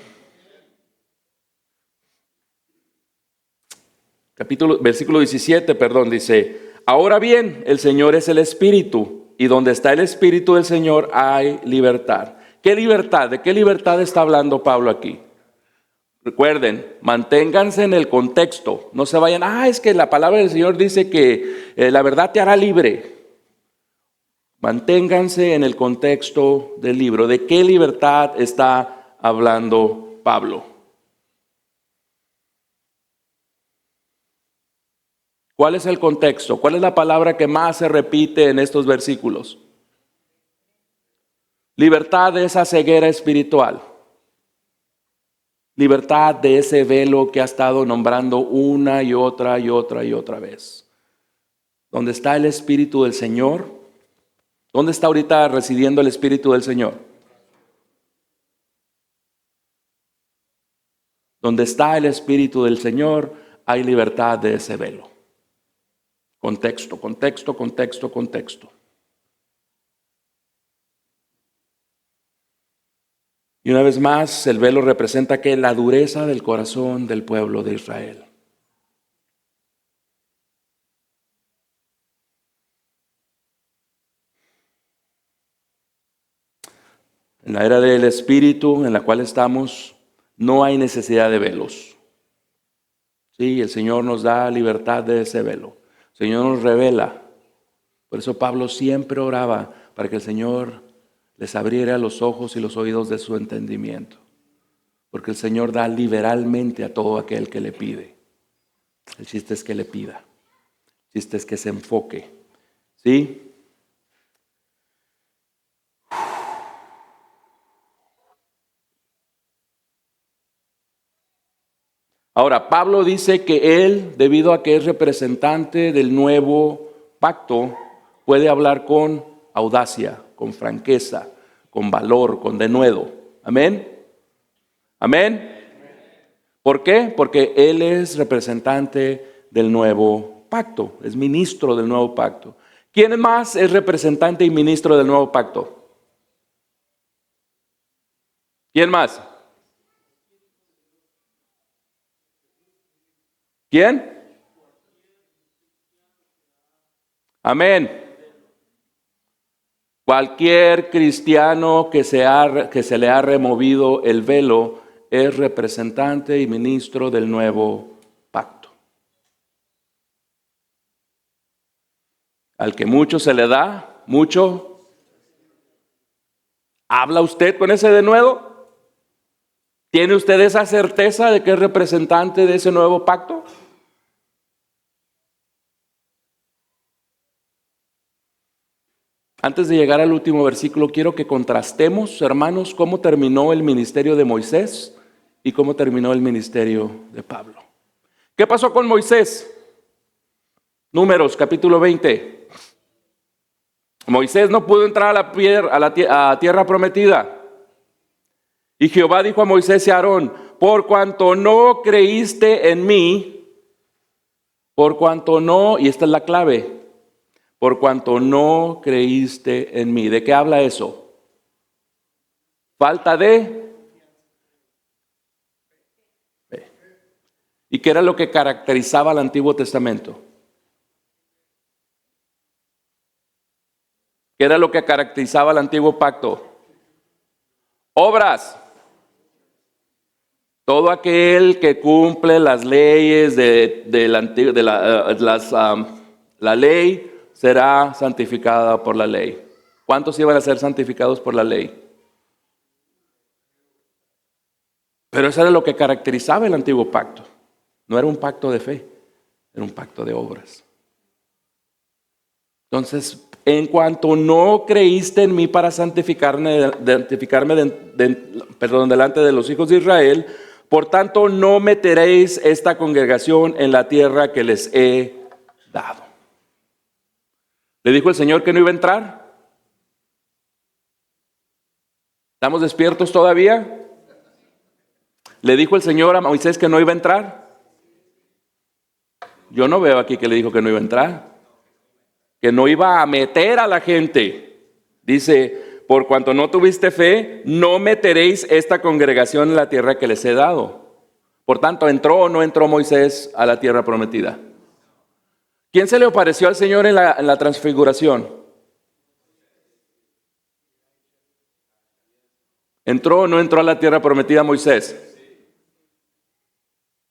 Speaker 1: Versículo 17, dice, ahora bien, el Señor es el Espíritu, y donde está el Espíritu del Señor hay libertad. ¿Qué libertad? ¿De qué libertad está hablando Pablo aquí? Recuerden, manténganse en el contexto, no se vayan, es que la palabra del Señor dice que la verdad te hará libre. Manténganse en el contexto del libro. ¿De qué libertad está hablando Pablo? ¿Cuál es el contexto? ¿Cuál es la palabra que más se repite en estos versículos? Libertad de esa ceguera espiritual. Libertad de ese velo que ha estado nombrando una y otra y otra y otra vez. ¿Dónde está el Espíritu del Señor? ¿Dónde está ahorita residiendo el Espíritu del Señor? Donde está el Espíritu del Señor, hay libertad de ese velo. Contexto, contexto, contexto, contexto. Y una vez más, el velo representa que la dureza del corazón del pueblo de Israel. En la era del Espíritu en la cual estamos, no hay necesidad de velos. Sí, el Señor nos da libertad de ese velo. El Señor nos revela. Por eso Pablo siempre oraba para que el Señor les abriera los ojos y los oídos de su entendimiento. Porque el Señor da liberalmente a todo aquel que le pide. El chiste es que le pida. El chiste es que se enfoque. ¿Sí? Ahora, Pablo dice que él, debido a que es representante del nuevo pacto, puede hablar con audacia, con franqueza, con valor, con denuedo. ¿Amén? ¿Amén? ¿Por qué? Porque él es representante del nuevo pacto, es ministro del nuevo pacto. ¿Quién más es representante y ministro del nuevo pacto? ¿Quién más? ¿Quién? Amén. Cualquier cristiano que se le ha removido el velo es representante y ministro del nuevo pacto. Al que mucho se le da, mucho. ¿Habla usted con ese denuedo? ¿Tiene usted esa certeza de que es representante de ese nuevo pacto? Antes de llegar al último versículo, quiero que contrastemos, hermanos, cómo terminó el ministerio de Moisés y cómo terminó el ministerio de Pablo. ¿Qué pasó con Moisés? Números, capítulo 20. Moisés no pudo entrar a tierra prometida. Y Jehová dijo a Moisés y a Aarón: por cuanto no creíste en mí, por cuanto no, y esta es la clave, por cuanto no creíste en mí. ¿De qué habla eso? Falta de fe. ¿Y qué era lo que caracterizaba al Antiguo Testamento? ¿Qué era lo que caracterizaba al Antiguo Pacto? Obras. Todo aquel que cumple las leyes la ley será santificada por la ley. ¿Cuántos iban a ser santificados por la ley? Pero eso era lo que caracterizaba el Antiguo Pacto. No era un pacto de fe, era un pacto de obras. Entonces, en cuanto no creíste en mí para santificarme delante de los hijos de Israel, por tanto no meteréis esta congregación en la tierra que les he dado. ¿Le dijo el Señor que no iba a entrar? ¿Estamos despiertos todavía? ¿Le dijo el Señor a Moisés que no iba a entrar? Yo no veo aquí que le dijo que no iba a entrar, que no iba a meter a la gente. Dice: por cuanto no tuviste fe, no meteréis esta congregación en la tierra que les he dado. Por tanto, ¿entró o no entró Moisés a la tierra prometida? ¿Quién se le apareció al Señor en la transfiguración? ¿Entró o no entró a la tierra prometida Moisés?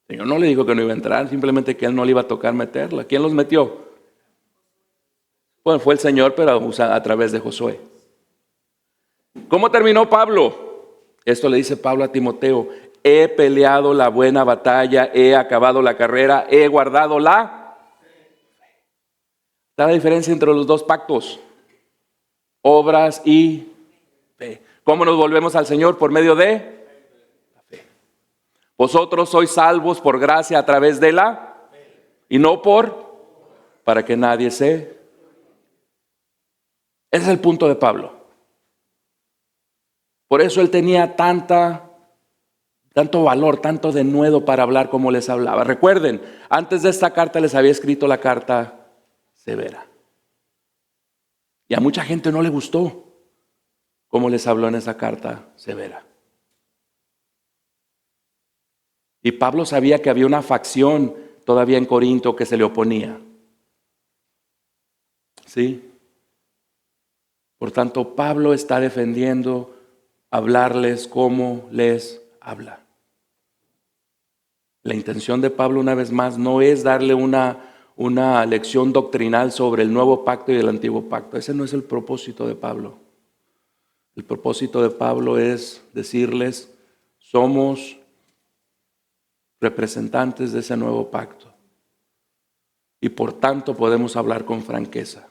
Speaker 1: El Señor no le dijo que no iba a entrar, simplemente que Él no le iba a tocar meterla. ¿Quién los metió? Bueno, fue el Señor, pero a través de Josué. ¿Cómo terminó Pablo? Esto le dice Pablo a Timoteo: he peleado la buena batalla, he acabado la carrera, he guardado la fe. ¿Está la diferencia entre los dos pactos? Obras y fe. ¿Cómo nos volvemos al Señor? Por medio de la fe. Vosotros sois salvos por gracia a través de la fe, y no para que nadie se... Ese es el punto de Pablo. Por eso él tenía tanto valor, tanto denuedo para hablar como les hablaba. Recuerden, antes de esta carta les había escrito la carta severa. Y a mucha gente no le gustó cómo les habló en esa carta severa. Y Pablo sabía que había una facción todavía en Corinto que se le oponía. ¿Sí? Por tanto, Pablo está defendiendo hablarles como les habla. La intención de Pablo, una vez más, no es darle una lección doctrinal sobre el nuevo pacto y el antiguo pacto. Ese no es el propósito de Pablo. El propósito de Pablo es decirles: somos representantes de ese nuevo pacto. Y por tanto podemos hablar con franqueza.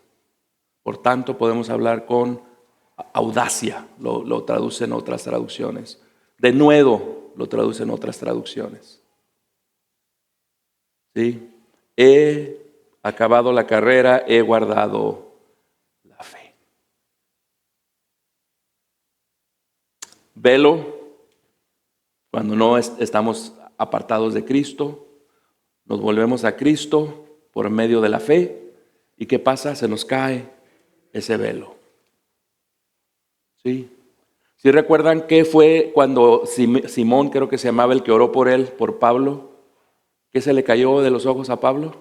Speaker 1: Por tanto podemos hablar con audacia, lo traducen otras traducciones. Denuedo lo traducen otras traducciones. ¿Sí? He acabado la carrera, he guardado la fe. Velo, cuando no estamos apartados de Cristo, nos volvemos a Cristo por medio de la fe. ¿Y qué pasa? Se nos cae ese velo. ¿Sí? ¿Sí recuerdan qué fue cuando Simón, creo que se llamaba, el que oró por él, por Pablo? ¿Qué se le cayó de los ojos a Pablo?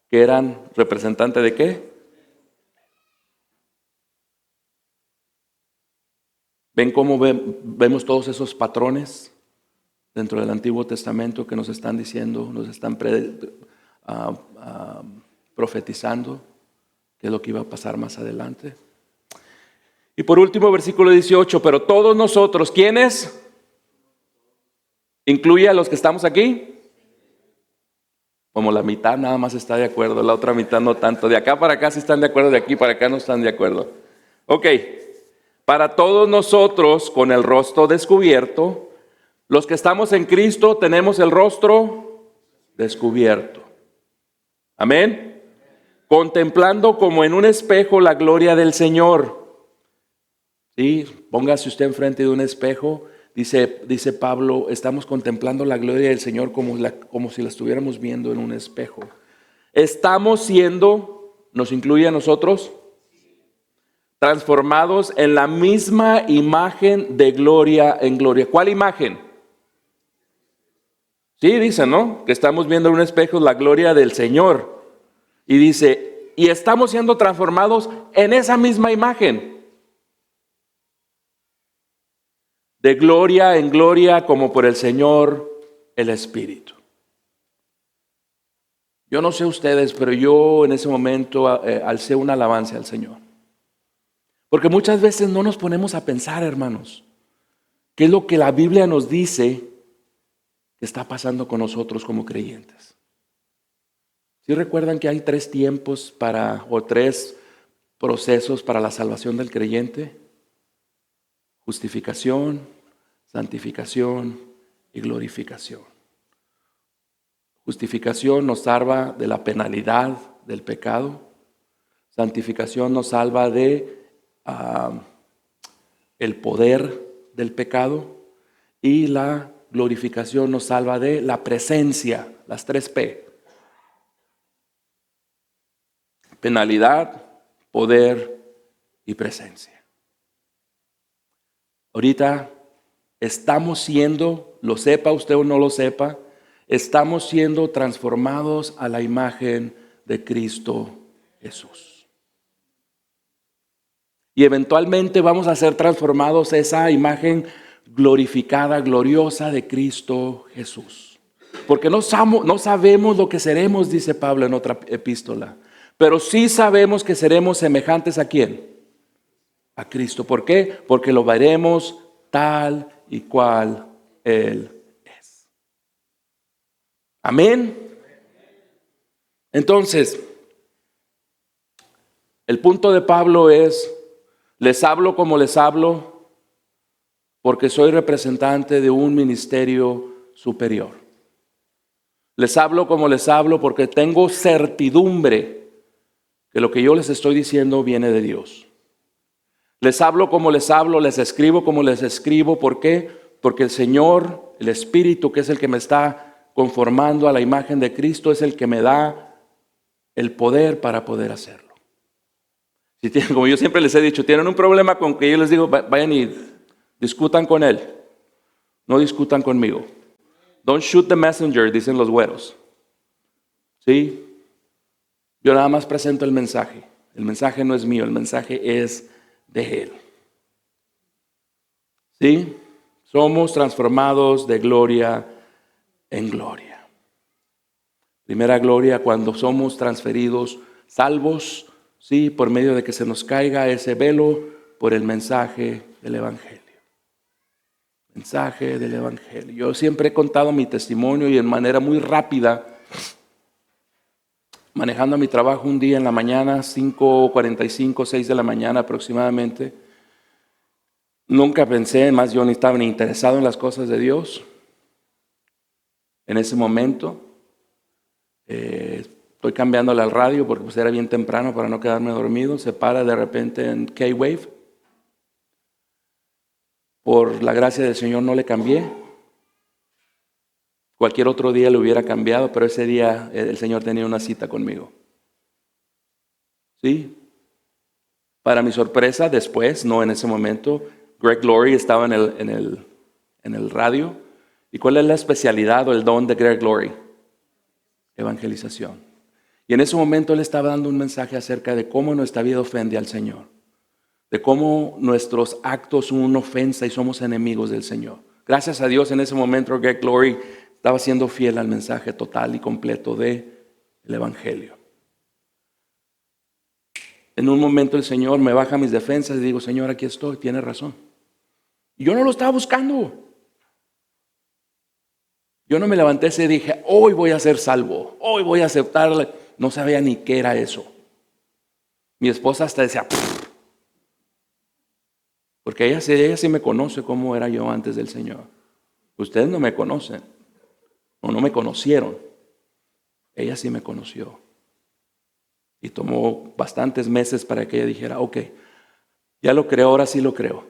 Speaker 1: ¿Que eran representantes de qué? ¿Ven cómo vemos todos esos patrones dentro del Antiguo Testamento que nos están diciendo, nos están profetizando qué es lo que iba a pasar más adelante? Y por último, versículo 18, pero todos nosotros, ¿quiénes? ¿Incluye a los que estamos aquí? como la mitad nada más está de acuerdo, la otra mitad no tanto. De acá para acá sí están de acuerdo, de aquí para acá no están de acuerdo. Ok, para todos nosotros con el rostro descubierto, los que estamos en Cristo tenemos el rostro descubierto. Amén. Contemplando como en un espejo la gloria del Señor. Sí, póngase usted enfrente de un espejo. Dice Pablo, estamos contemplando la gloria del Señor como si la estuviéramos viendo en un espejo. Estamos siendo, ¿nos incluye a nosotros? Transformados en la misma imagen de gloria en gloria. ¿Cuál imagen? Sí, dice, ¿no? Que estamos viendo en un espejo la gloria del Señor. Y dice, y estamos siendo transformados en esa misma imagen. De gloria en gloria como por el Señor el Espíritu. Yo no sé ustedes, pero yo en ese momento alcé una alabanza al Señor. Porque muchas veces no nos ponemos a pensar, hermanos, qué es lo que la Biblia nos dice que está pasando con nosotros como creyentes. ¿Sí recuerdan que hay 3 tiempos o 3 procesos para la salvación del creyente? Justificación, santificación y glorificación. Justificación nos salva de la penalidad del pecado. Santificación nos salva de el poder del pecado. Y la glorificación nos salva de la presencia, las 3P. Penalidad, poder y presencia. Ahorita estamos siendo, lo sepa usted o no lo sepa, estamos siendo transformados a la imagen de Cristo Jesús. Y eventualmente vamos a ser transformados a esa imagen glorificada, gloriosa de Cristo Jesús. Porque no sabemos lo que seremos, dice Pablo en otra epístola. Pero sí sabemos que seremos semejantes ¿a quién? A Cristo. ¿Por qué? Porque lo veremos tal y cual Él es. Amén. Entonces, el punto de Pablo es, les hablo como les hablo, porque soy representante de un ministerio superior. Les hablo como les hablo porque tengo certidumbre que lo que yo les estoy diciendo viene de Dios. Les hablo como les hablo, les escribo como les escribo. ¿Por qué? Porque el Señor, el Espíritu, que es el que me está conformando a la imagen de Cristo, es el que me da el poder para poder hacerlo. Si tienen, como yo siempre les he dicho, tienen un problema con que yo les digo, vayan y discutan con Él. No discutan conmigo. Don't shoot the messenger, dicen los güeros. ¿Sí? Yo nada más presento el mensaje. El mensaje no es mío, el mensaje es de Él. ¿Sí? Somos transformados de gloria en gloria. Primera gloria cuando somos transferidos, salvos, ¿sí? Por medio de que se nos caiga ese velo por el mensaje del Evangelio. Mensaje del Evangelio. Yo siempre he contado mi testimonio y en manera muy rápida, manejando mi trabajo un día en la mañana, 5:45, 6 de la mañana aproximadamente. Nunca pensé, más yo ni estaba ni interesado en las cosas de Dios. En ese momento, estoy cambiándole al radio porque pues era bien temprano para no quedarme dormido. Se para de repente en K-Wave. Por la gracia del Señor no le cambié. Cualquier otro día le hubiera cambiado, pero ese día el Señor tenía una cita conmigo. ¿Sí? Para mi sorpresa, después, no en ese momento, Greg Laurie estaba en el radio. ¿Y cuál es la especialidad o el don de Greg Laurie? Evangelización. Y en ese momento él estaba dando un mensaje acerca de cómo nuestra vida ofende al Señor. De cómo nuestros actos son una ofensa y somos enemigos del Señor. Gracias a Dios en ese momento Greg Laurie estaba siendo fiel al mensaje total y completo del Evangelio. En un momento el Señor me baja mis defensas y digo, Señor, aquí estoy, tienes razón. Y yo no lo estaba buscando. Yo no me levanté ese y dije, hoy voy a ser salvo, hoy voy a aceptarle. No sabía ni qué era eso. Mi esposa hasta decía, "Pff", porque ella sí me conoce cómo era yo antes del Señor. Ustedes no me conocen, o no me conocieron. Ella sí me conoció. Y tomó bastantes meses para que ella dijera, ok, ya lo creo, ahora sí lo creo.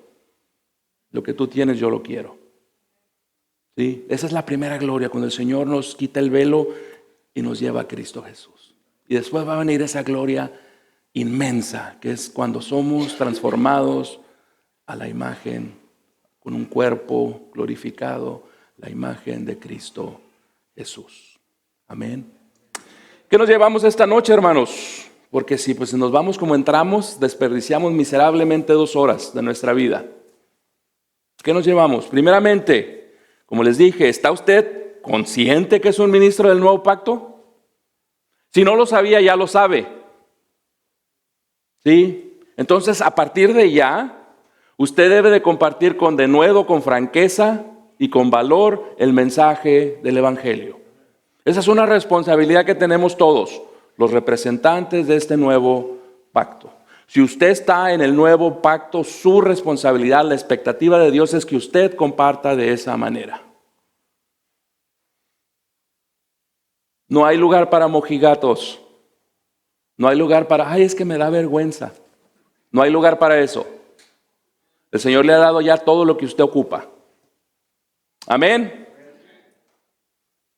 Speaker 1: Lo que tú tienes yo lo quiero. ¿Sí? Esa es la primera gloria, cuando el Señor nos quita el velo y nos lleva a Cristo Jesús. Y después va a venir esa gloria inmensa, que es cuando somos transformados a la imagen, con un cuerpo glorificado, la imagen de Cristo Jesús. Amén. ¿Qué nos llevamos esta noche, hermanos? Porque si pues nos vamos como entramos, desperdiciamos miserablemente 2 horas de nuestra vida. ¿Qué nos llevamos? Primeramente, como les dije, ¿está usted consciente que es un ministro del nuevo pacto? Si no lo sabía, ya lo sabe. ¿Sí? Entonces, a partir de ya, usted debe de compartir con denuedo, con franqueza y con valor el mensaje del Evangelio. Esa es una responsabilidad que tenemos todos, los representantes de este nuevo pacto. Si usted está en el nuevo pacto, su responsabilidad, la expectativa de Dios es que usted comparta de esa manera. No hay lugar para mojigatos. No hay lugar para, ay, es que me da vergüenza. No hay lugar para eso. El Señor le ha dado ya todo lo que usted ocupa. Amén.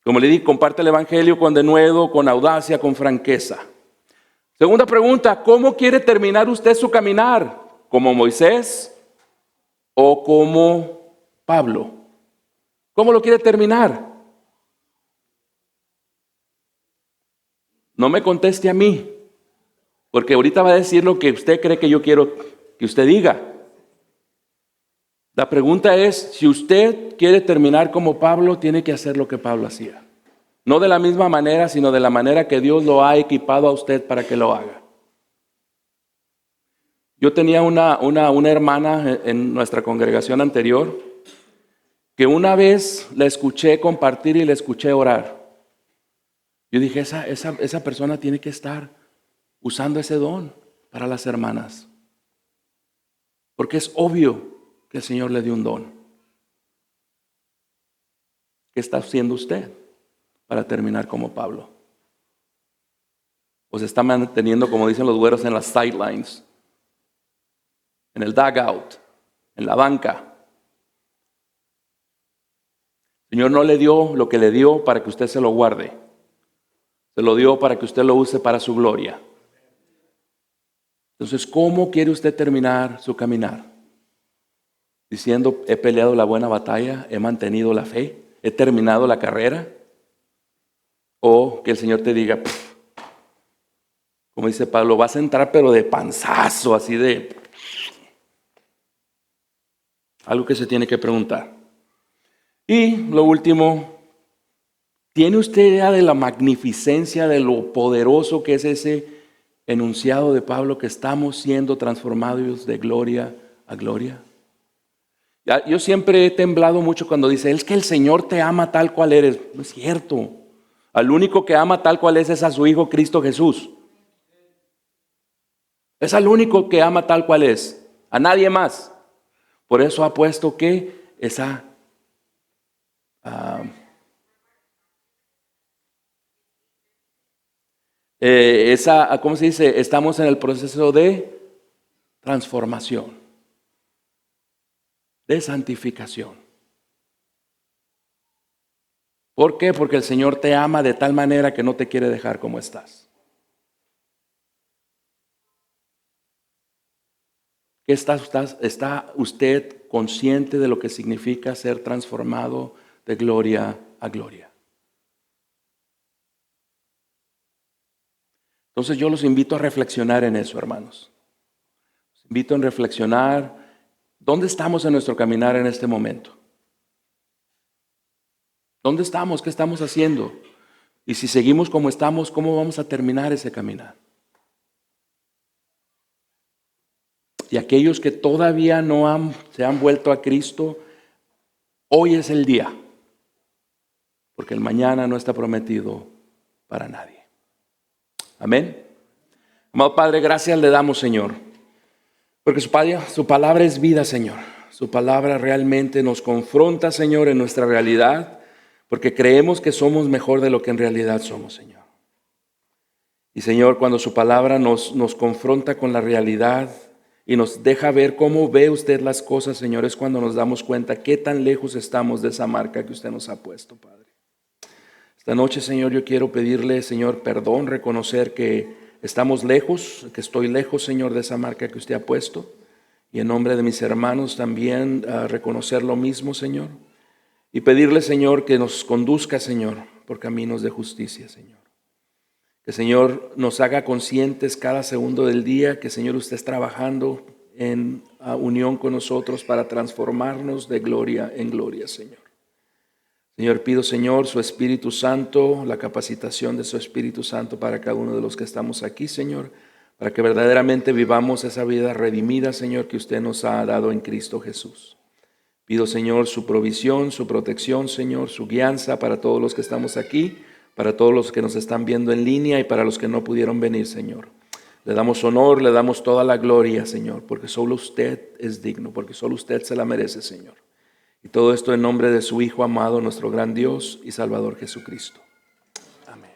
Speaker 1: Como le dije, comparte el Evangelio con denuedo, con audacia, con franqueza. Segunda pregunta, ¿cómo quiere terminar usted su caminar? ¿Como Moisés o como Pablo? ¿Cómo lo quiere terminar? No me conteste a mí, porque ahorita va a decir lo que usted cree que yo quiero que usted diga. La pregunta es, si usted quiere terminar como Pablo, tiene que hacer lo que Pablo hacía. No de la misma manera, sino de la manera que Dios lo ha equipado a usted para que lo haga. Yo tenía una hermana en nuestra congregación anterior que una vez la escuché compartir y la escuché orar. Yo dije, esa persona tiene que estar usando ese don para las hermanas. Porque es obvio que el Señor le dio un don. ¿Qué está haciendo usted para terminar como Pablo? ¿O se está manteniendo, como dicen los güeros, en las sidelines, en el dugout, en la banca? El Señor no le dio lo que le dio para que usted se lo guarde. Se lo dio para que usted lo use para su gloria. Entonces, ¿cómo quiere usted terminar su caminar? Diciendo, he peleado la buena batalla, he mantenido la fe, he terminado la carrera. O que el Señor te diga, como dice Pablo, vas a entrar pero de panzazo, así de... Algo que se tiene que preguntar. Y lo último, ¿tiene usted idea de la magnificencia, de lo poderoso que es ese enunciado de Pablo, que estamos siendo transformados de gloria a gloria? Yo siempre he temblado mucho cuando dice, es que el Señor te ama tal cual eres. No es cierto. Al único que ama tal cual es a su Hijo Cristo Jesús. Es al único que ama tal cual es. A nadie más. Por eso ha puesto que ¿cómo se dice? Estamos en el proceso de transformación, de santificación. ¿Por qué? Porque el Señor te ama de tal manera que no te quiere dejar como estás. ¿Está usted consciente de lo que significa ser transformado de gloria a gloria? Entonces yo los invito a reflexionar en eso, hermanos. Los invito a reflexionar dónde estamos en nuestro caminar en este momento. ¿Dónde estamos? ¿Qué estamos haciendo? Y si seguimos como estamos, ¿cómo vamos a terminar ese caminar? Y aquellos que todavía no se han vuelto a Cristo, hoy es el día. porque el mañana no está prometido para nadie. Amén. Amado Padre, gracias le damos, Señor, porque su palabra es vida, Señor. Su palabra realmente nos confronta, Señor, en nuestra realidad, porque creemos que somos mejor de lo que en realidad somos, Señor. Y Señor, cuando su palabra nos confronta con la realidad y nos deja ver cómo ve usted las cosas, Señor, es cuando nos damos cuenta qué tan lejos estamos de esa marca que usted nos ha puesto, Padre. Esta noche, Señor, yo quiero pedirle, Señor, perdón, reconocer que estamos lejos, que estoy lejos, Señor, de esa marca que usted ha puesto. Y en nombre de mis hermanos también reconocer lo mismo, Señor. Y pedirle, Señor, que nos conduzca, Señor, por caminos de justicia, Señor. Que, Señor, nos haga conscientes cada segundo del día que, Señor, usted está trabajando en unión con nosotros para transformarnos de gloria en gloria, Señor. Señor, pido, Señor, su Espíritu Santo, la capacitación de su Espíritu Santo para cada uno de los que estamos aquí, Señor, para que verdaderamente vivamos esa vida redimida, Señor, que usted nos ha dado en Cristo Jesús. Pido, Señor, su provisión, su protección, Señor, su guianza para todos los que estamos aquí, para todos los que nos están viendo en línea y para los que no pudieron venir, Señor. Le damos honor, le damos toda la gloria, Señor, porque solo usted es digno, porque solo usted se la merece, Señor. Y todo esto en nombre de su Hijo amado, nuestro gran Dios y Salvador Jesucristo. Amén.